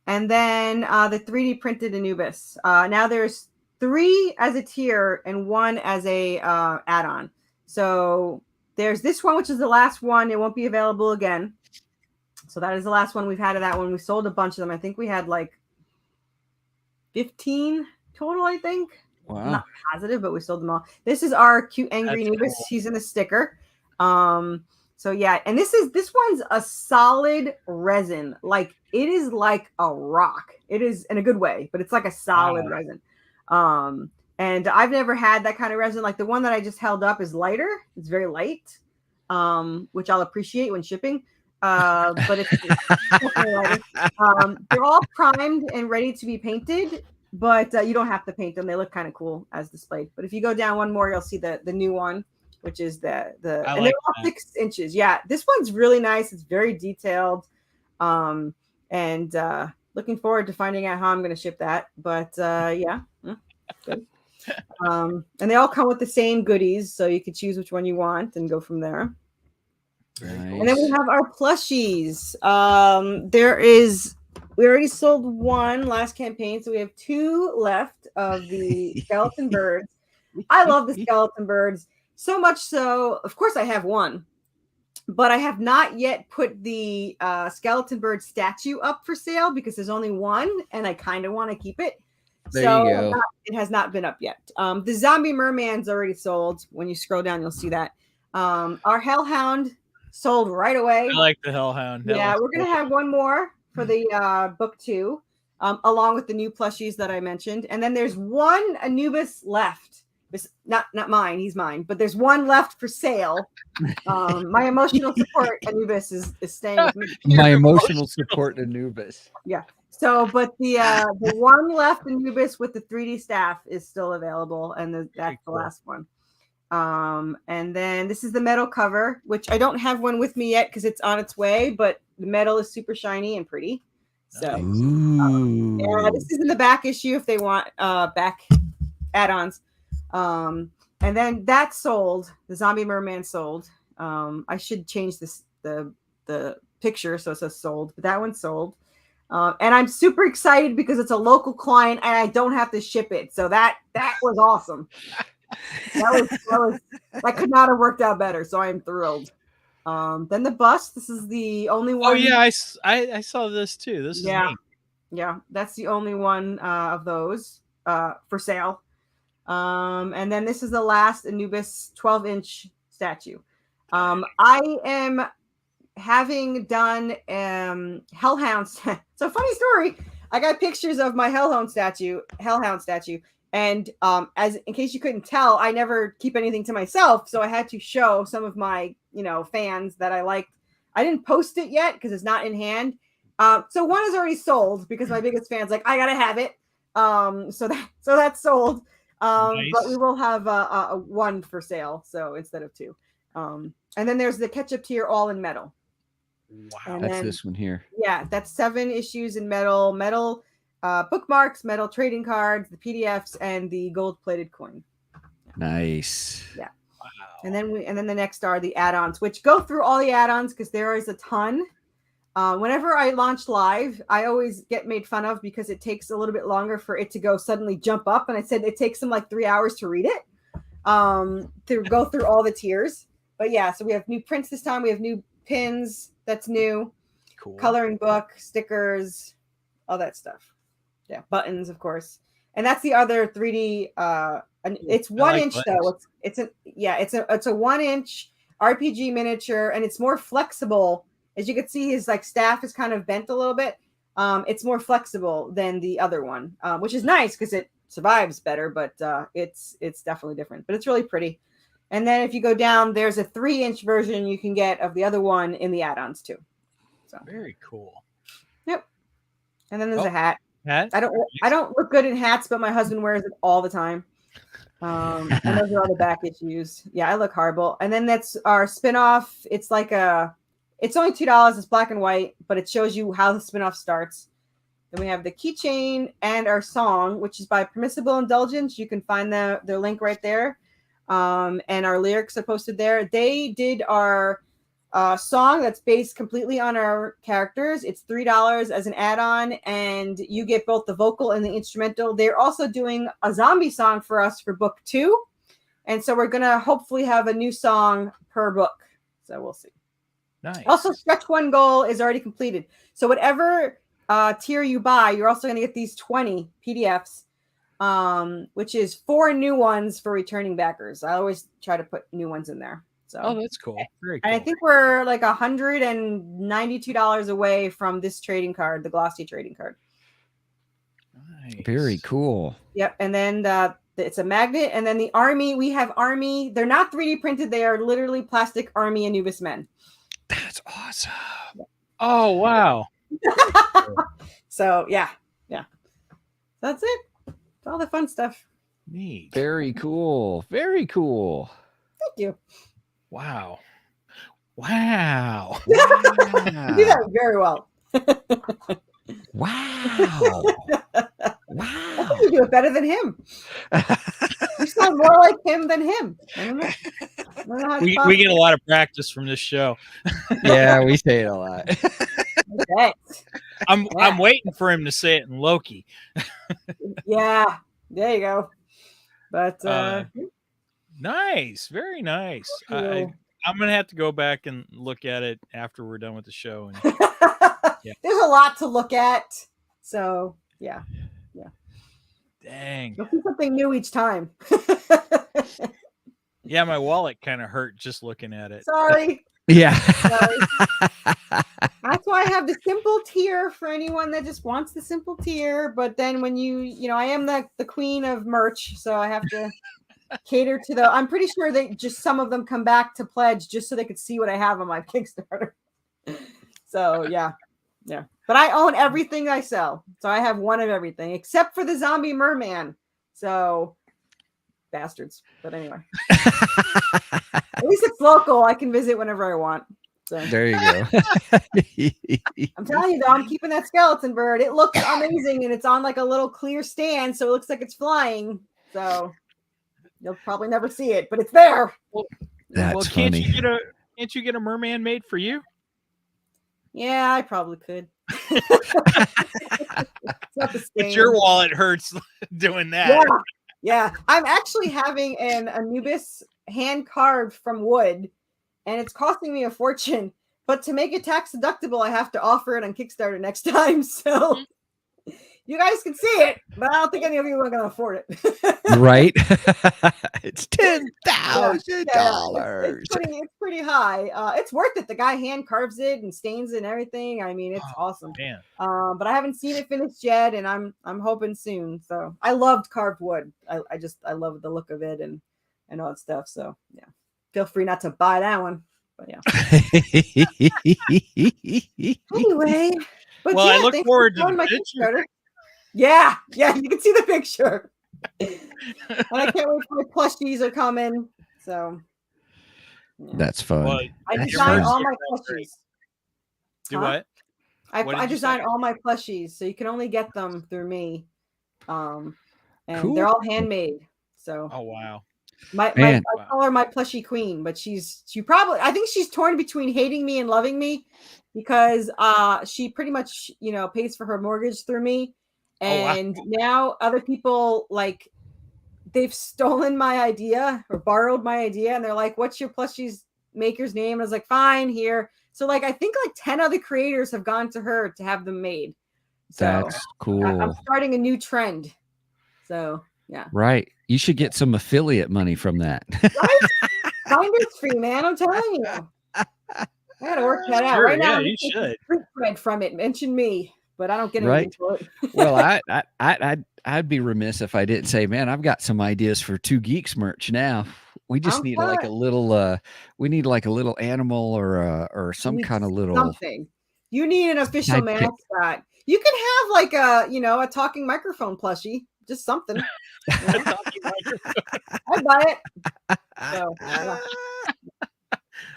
And then the 3D printed Anubis. Now there's 3 as a tier and 1 as a add-on. So there's this one, which is the last one. It won't be available again. So that is the last one we've had of that one. We sold a bunch of them. I think we had like 15 total, I think. Wow. I'm not positive, but we sold them all. This is our cute angry Anubis. Cool. He's in a sticker. So yeah, and this one's a solid resin. Like it is like a rock. It is in a good way, but it's like a solid resin. And I've never had that kind of resin. Like the one that I just held up is lighter. It's very light, which I'll appreciate when shipping. But it's definitely lighter. They're all primed and ready to be painted, but you don't have to paint them. They look kind of cool as displayed. But if you go down one more, you'll see the new one, which is and they're all 6 inches. Yeah, this one's really nice. It's very detailed. And looking forward to finding out how I'm going to ship that. But yeah, good. And they all come with the same goodies, so you can choose which one you want and go from there. Nice. And then we have our plushies. We already sold one last campaign, so we have 2 left of the skeleton birds. I love the skeleton birds so much so. Of course, I have one, but I have not yet put the skeleton bird statue up for sale because there's only one, and I kind of want to keep it. There you go. It has not been up yet. The zombie merman's already sold. When you scroll down, you'll see that. Our hellhound sold right away. I like the hellhound. Yeah, we're gonna have one more for the book 2, along with the new plushies that I mentioned. And then there's one Anubis left. Not mine, he's mine, but there's one left for sale. My emotional support Anubis is staying with me. My emotional support Anubis. Yeah. So, but the one left Anubis with the 3D staff is still available, and that's the last one. And then this is the metal cover, which I don't have one with me yet because it's on its way, but the metal is super shiny and pretty. So, yeah, this is in the back issue if they want back add-ons. And then that sold. The zombie merman sold. I should change the picture so it says sold, but that one sold. And I'm super excited because it's a local client and I don't have to ship it. So that was awesome. That could not have worked out better. So I am thrilled. Then the bust. This is the only one. Oh yeah, I saw this too. This is neat. Yeah, that's the only one of those for sale. And then this is the last Anubis 12-inch statue. I am having done hellhounds. So funny story. I got pictures of my hellhound statue, and as in case you couldn't tell, I never keep anything to myself, so I had to show some of my fans that I liked. I didn't post it yet because it's not in hand. So one is already sold because my biggest fan's like, I gotta have it. So that's sold. Nice. But we will have a one for sale, so instead of 2. And then there's the ketchup tier all in metal. Wow. And That's then, this one here. Yeah, that's 7 issues in metal bookmarks, metal trading cards, the PDFs, and the gold-plated coin. Nice. Yeah. Wow. And then the next are the add-ons, which go through all the add-ons because there is a ton. Whenever I launch live, I always get made fun of because it takes a little bit longer for it to go suddenly jump up. And I said it takes them like 3 hours to read it, to go through all the tiers. But yeah, so we have new prints this time. We have new pins. That's new. Cool. Coloring book, stickers, all that stuff. Yeah, buttons, of course. And that's the other 3D. It's 1 inch though. It's a 1-inch RPG miniature, and it's more flexible. As you can see, his staff is kind of bent a little bit. It's more flexible than the other one, which is nice because it survives better. But it's definitely different. But it's really pretty. And then if you go down, there's a 3-inch version you can get of the other one in the add-ons too. So very cool. Yep. And then there's a hat. Hat? I don't look good in hats, but my husband wears it all the time. And those are all the back issues. Yeah, I look horrible. And then that's our spin-off. It's it's only $2. It's black and white, but it shows you how the spin-off starts. Then we have the keychain and our song, which is by Permissible Indulgence. You can find their link right there. And our lyrics are posted there. They did our song that's based completely on our characters. It's $3 as an add-on, and you get both the vocal and the instrumental. They're also doing a zombie song for us for book 2, and so we're gonna hopefully have a new song per book. So we'll see. Nice. Also, stretch 1 goal is already completed. So whatever tier you buy, you're also gonna get these 20 PDFs. Which is 4 new ones for returning backers. I always try to put new ones in there. So Oh, that's cool. Very cool. and I think we're like $192 away from this trading card, the glossy trading card. Nice. Very cool. Yep. And then it's a magnet. And then the army, we have army. They're not 3D printed. They are literally plastic army Anubis men. That's awesome. Oh, wow. So yeah. That's it. It's all the fun stuff. Neat. Very cool. Very cool. Thank you. Wow. Wow. You do that very well. Wow. I Wow. think you do it better than him. You sound more like him than him. I don't know. I don't know how We get a lot of practice from this show. Yeah, we say it a lot. Okay. I'm waiting for him to say it in Loki. Yeah, there you go. But Nice. Very nice. Cool. I'm going to have to go back and look at it after we're done with the show. And there's a lot to look at. So yeah. dang. You'll see something new each time. Yeah, my wallet kind of hurt just looking at it. Sorry. Yeah. That's why I have the simple tier for anyone that just wants the simple tier. But then when I am the queen of merch, so I have to cater to I'm pretty sure they just some of them come back to pledge just so they could see what I have on my Kickstarter. So yeah. But I own everything I sell, so I have one of everything except for the zombie merman. So bastards. But anyway, at least it's local. I can visit whenever I want. So There you go. I'm telling you though, I'm keeping that skeleton bird. It looks amazing, and it's on like a little clear stand, so it looks like it's flying. So you'll probably never see it, but it's there. That's can't funny. Can't you get a merman made for you? Yeah, I probably could. It's not the But same. your wallet hurts doing that. Yeah. I'm actually having an Anubis hand carved from wood, and it's costing me a fortune. But to make it tax deductible, I have to offer it on Kickstarter next time. So you guys can see it, but I don't think any of you are going to afford it. Right? It's $10,000. It's pretty high. It's worth it. The guy hand carves it and stains it and everything. I mean, it's awesome. Man. But I haven't seen it finished yet, and I'm hoping soon. So I loved carved wood. I love the look of it and all that stuff. So yeah, feel free not to buy that one. But yeah. Anyway, but Well, I look thanks forward for to the my picture. Kickstarter. Yeah, you can see the picture. And I can't wait for my plushies are coming. So yeah. That's fun. Well, I That's designed fun. all my plushies. Do Huh? what? What did I you designed say? all my plushies, so you can only get them through me. And Cool. they're all handmade. So Oh wow. I call her my plushie queen, but she probably, I think she's torn between hating me and loving me, because she pretty much pays for her mortgage through me, and now other people, like, they've stolen my idea or borrowed my idea, and they're like, what's your plushies maker's name? And I was like, fine, here. So like I think like 10 other creators have gone to her to have them made. So That's cool. I'm starting a new trend. So yeah. Right. You should get some affiliate money from that. Right? Finder's fee, man. I'm telling you. I gotta work that out. Sure, Right now, yeah, you should. Free bread from it. Mention me, but I don't get Right. anything for it. Well, I'd be remiss if I didn't say, man, I've got some ideas for 2 Geeks merch now. We just need like a little we need like a little animal or some kind of little something. You need an official sidekick. mascot. You can have like a talking microphone plushie. Just something. I'd buy it. So,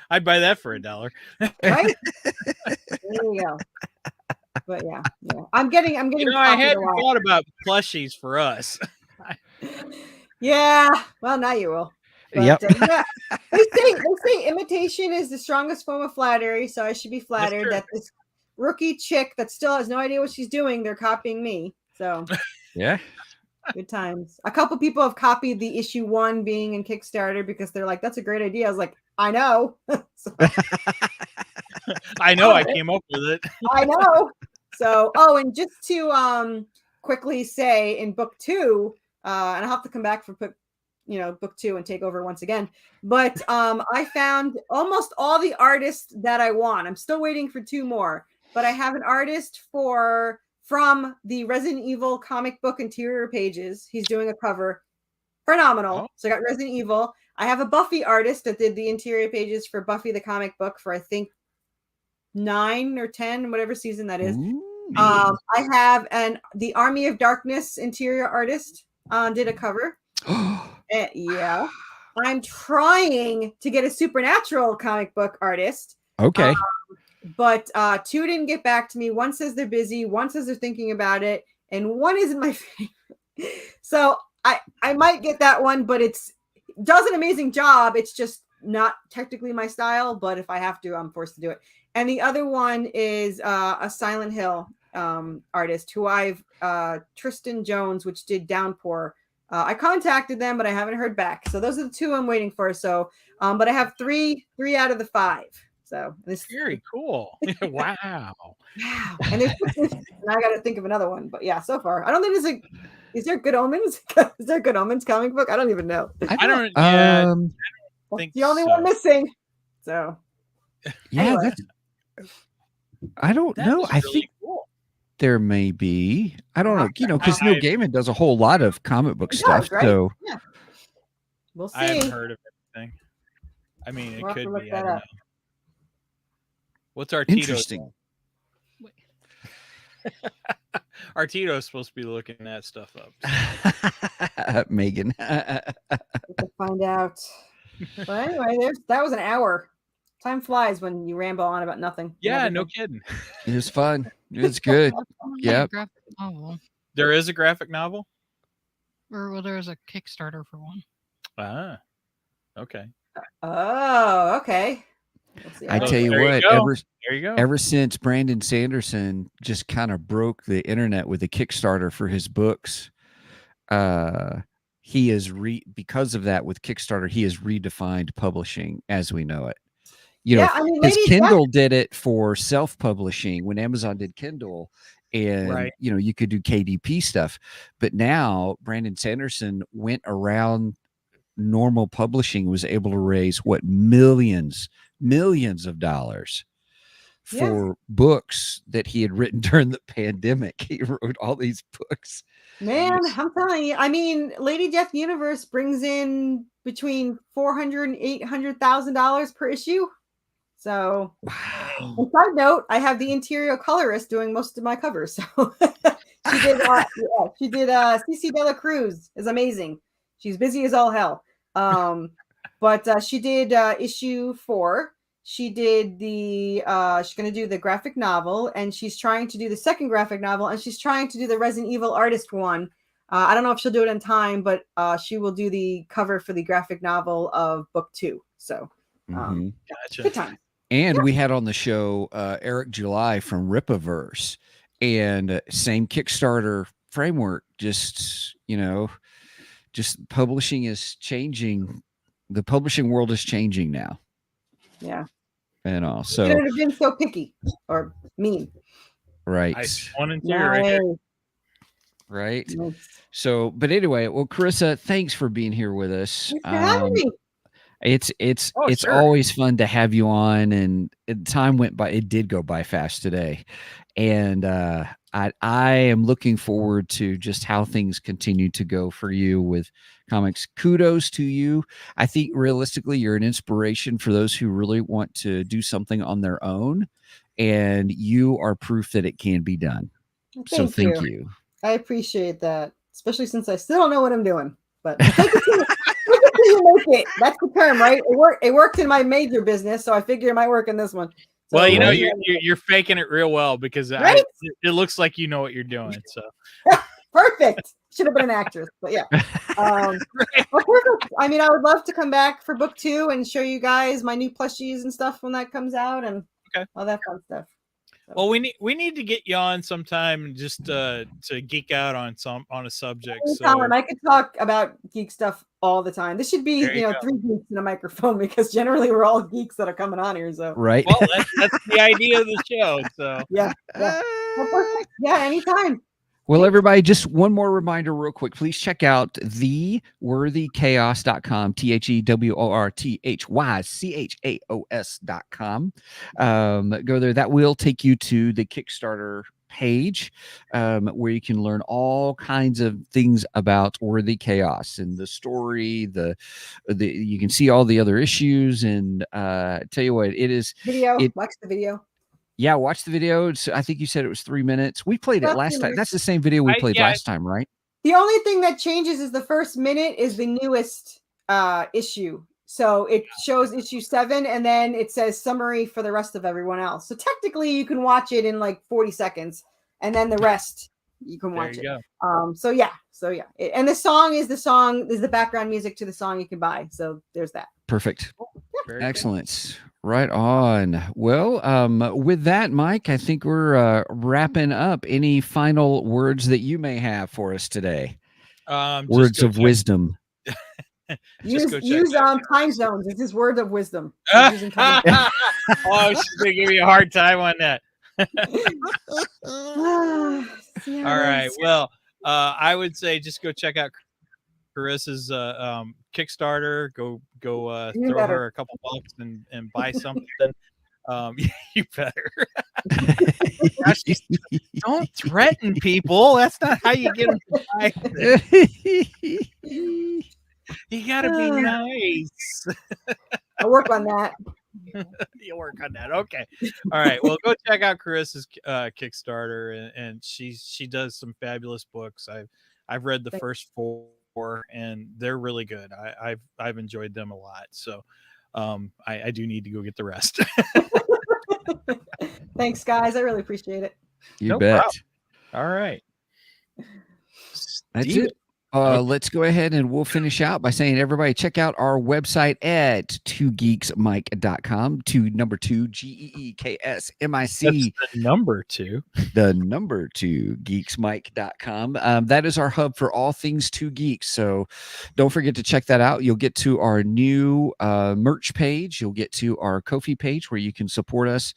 I'd buy that for $1. right? There you go. But yeah. I'm getting. I hadn't thought about plushies for us. Yeah. Well, now you will. But, Yep. Yeah. They say imitation is the strongest form of flattery, so I should be flattered that this rookie chick that still has no idea what she's doing, they're copying me. So Yeah. good times. A couple people have copied the issue 1 being in Kickstarter because they're like, that's a great idea. I was like, I know. So, I know I came up with it. I know. So, and just to quickly say, in book 2, and I'll have to come back for book 2 and take over once again. But I found almost all the artists that I want. I'm still waiting for 2 more, but I have an artist from the Resident Evil comic book interior pages. He's doing a cover. Phenomenal. Oh. So I got Resident Evil. I have a Buffy artist that did the interior pages for Buffy the comic book for, I think, 9 or 10, whatever season that is. I have the Army of Darkness interior artist did a cover. Yeah. I'm trying to get a Supernatural comic book artist. Okay. But 2 didn't get back to me. One says they're busy. One says they're thinking about it. And one isn't my favorite. So I might get that one, but it does an amazing job. It's just not technically my style. But if I have to, I'm forced to do it. And the other one is a Silent Hill artist who I've Tristan Jones, which did Downpour. I contacted them, but I haven't heard back. So those are the 2 I'm waiting for. So, but I have 3 out of the 5. So this very cool. Wow. And I got to think of another one. But yeah, so far I don't think is there Good Omens? Is there Good Omens comic book? I don't even know. I don't. Yeah, I don't think the only one missing. So yeah, anyway. I don't know. I really think there may be. I don't know. Because Neil Gaiman does a whole lot of comic book stuff. Right? So yeah. We'll see. I haven't heard of anything. I mean, it could be. I don't know. What's Artito's? Interesting. Artito's supposed to be looking that stuff up. Megan. To find out. But anyway, that was an hour. Time flies when you ramble on about nothing. Yeah, no kidding. It was fun. It's good. Yeah. There is a graphic novel? Well, there's a Kickstarter for one. Ah, okay. Oh, okay. I tell you what, there you go. Ever since Brandon Sanderson just kind of broke the internet with a Kickstarter for his books, he is because of that with Kickstarter, he has redefined publishing as we know it. Because Kindle did it for self-publishing when Amazon did Kindle, and you could do KDP stuff. But now Brandon Sanderson went around normal publishing, was able to raise millions of dollars for books that he had written during the pandemic. He wrote all these books. Man, I'm telling you, I mean, Lady Death Universe brings in between $400,000 and $800,000 per issue. So, wow. Side note, I have the interior colorist doing most of my covers. So she did CC Dela Cruz is amazing. She's busy as all hell. But she did issue 4. She did she's going to do the graphic novel, and she's trying to do the second graphic novel, and she's trying to do the Resident Evil artist one. I don't know if she'll do it in time, but she will do the cover for the graphic novel of book 2. So, gotcha. Good time. And we had on the show Eric July from Ripaverse, and same Kickstarter framework. Just publishing is changing. The publishing world is changing now. Yeah. And all. So it would have been so picky or mean. Right. Nice. 1 and 2 right here. Right. Nice. So, but anyway, well, Corissa, thanks for being here with us. Thanks for having me. It's sure. Always fun to have you on, and time went by. It did go by fast today, and I am looking forward to just how things continue to go for you with comics. Kudos to you. I think realistically, you're an inspiration for those who really want to do something on their own, and you are proof that it can be done. Thank you. I appreciate that, especially since I still don't know what I'm doing, but you make it. That's the term, right? It worked in my major business, so I figure it might work in this one. So, well, you're faking it real well, because it looks like you know what you're doing. So perfect. Should have been an actress, but yeah. Perfect. I mean, I would love to come back for book 2 and show you guys my new plushies and stuff when that comes out, and all that fun stuff. Well, we need to get you on sometime just to geek out on a subject. I could talk about geek stuff all the time. This should be 3 geeks in a microphone, because generally we're all geeks that are coming on here. So right. Well, that's the idea of the show. So yeah. Well, perfect. Yeah, anytime. Well, everybody, just one more reminder real quick. Please check out theworthychaos.com, TheWorthyChaos.com. Go there. That will take you to the Kickstarter page where you can learn all kinds of things about Worthy Chaos and the story. You can see all the other issues. And tell you what, it is. Watch the video. Yeah, watch the video. I think you said it was 3 minutes. We played it last time. That's the same video we played last time, right? The only thing that changes is the first minute is the newest issue. So it shows issue 7, and then it says summary for the rest of everyone else. So technically, you can watch it in like 40 seconds, and then the rest you can watch it. So yeah. And the song is the background music to the song you can buy. So there's that. Perfect. Yeah. Excellent. Right on. Well, with that, Mike, I think we're wrapping up. Any final words that you may have for us today? Words of wisdom. use time zones. It's his word of wisdom. Oh, she's gonna give you a hard time on that. All right. Well, I would say just go check out Carissa's Kickstarter. Go throw her a couple bucks and buy something. You better. Don't threaten people. That's not how you get them to buy. You gotta be nice. I'll work on that. You'll work on that. Okay. All right. Well, go check out Carissa's Kickstarter, and she does some fabulous books. I've read the first 4, and they're really good. I've enjoyed them a lot. So I do need to go get the rest. Thanks, guys. I really appreciate it. You bet. Problem. All right. That's it. Let's go ahead and we'll finish out by saying, everybody, check out our website at 2geeksmic.com. 2 GEEKSMIC. That's the number 2. The number 2 geeksmic.com. That is our hub for all things 2 Geeks. So don't forget to check that out. You'll get to our new merch page. You'll get to our Ko-fi page where you can support us.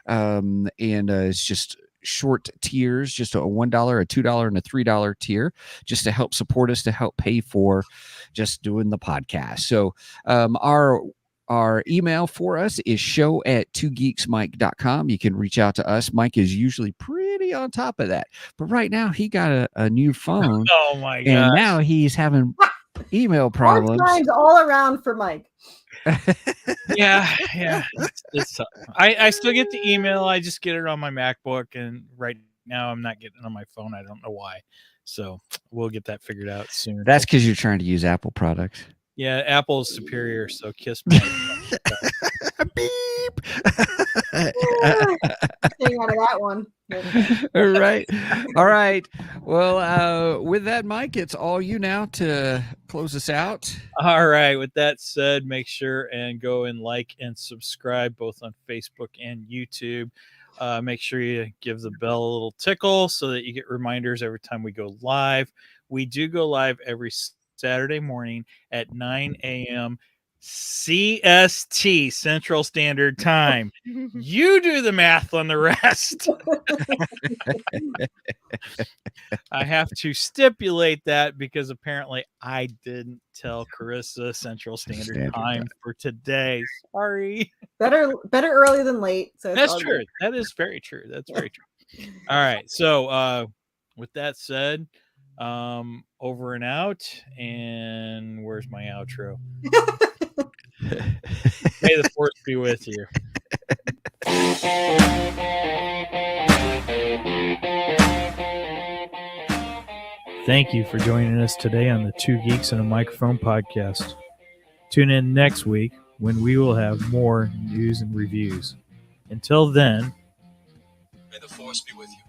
And it's just short tiers, just a $1, a $2, and a $3 tier, just to help support us, to help pay for just doing the podcast. So our email for us is show@2geeksmike.com. You can reach out to us. Mike is usually pretty on top of that, but right now he got a new phone. Oh my god! And now he's having email problems. Hard times all around for Mike. Yeah. It's tough. I still get the email. I just get it on my MacBook, and right now I'm not getting it on my phone. I don't know why. So we'll get that figured out soon. That's because you're trying to use Apple products. Yeah, Apple's superior. So kiss me. Beep. Staying out of that one. All right. Well, with that, Mike, it's all you now to close us out. All right. With that said, make sure and go and like and subscribe both on Facebook and YouTube. Make sure you give the bell a little tickle so that you get reminders every time we go live. We do go live every Saturday morning at 9 a.m. CST, Central Standard Time. You do the math on the rest. I have to stipulate that because apparently I didn't tell Corissa Central Standard Time for today. Sorry. Better early than late. So that's true. Good. That is very true. That's very true. All right. So with that said, over and out. And where's my outro? May the force be with you. Thank you for joining us today on the 2 Geeks and a Microphone podcast. Tune in next week when we will have more news and reviews. Until then, may the force be with you.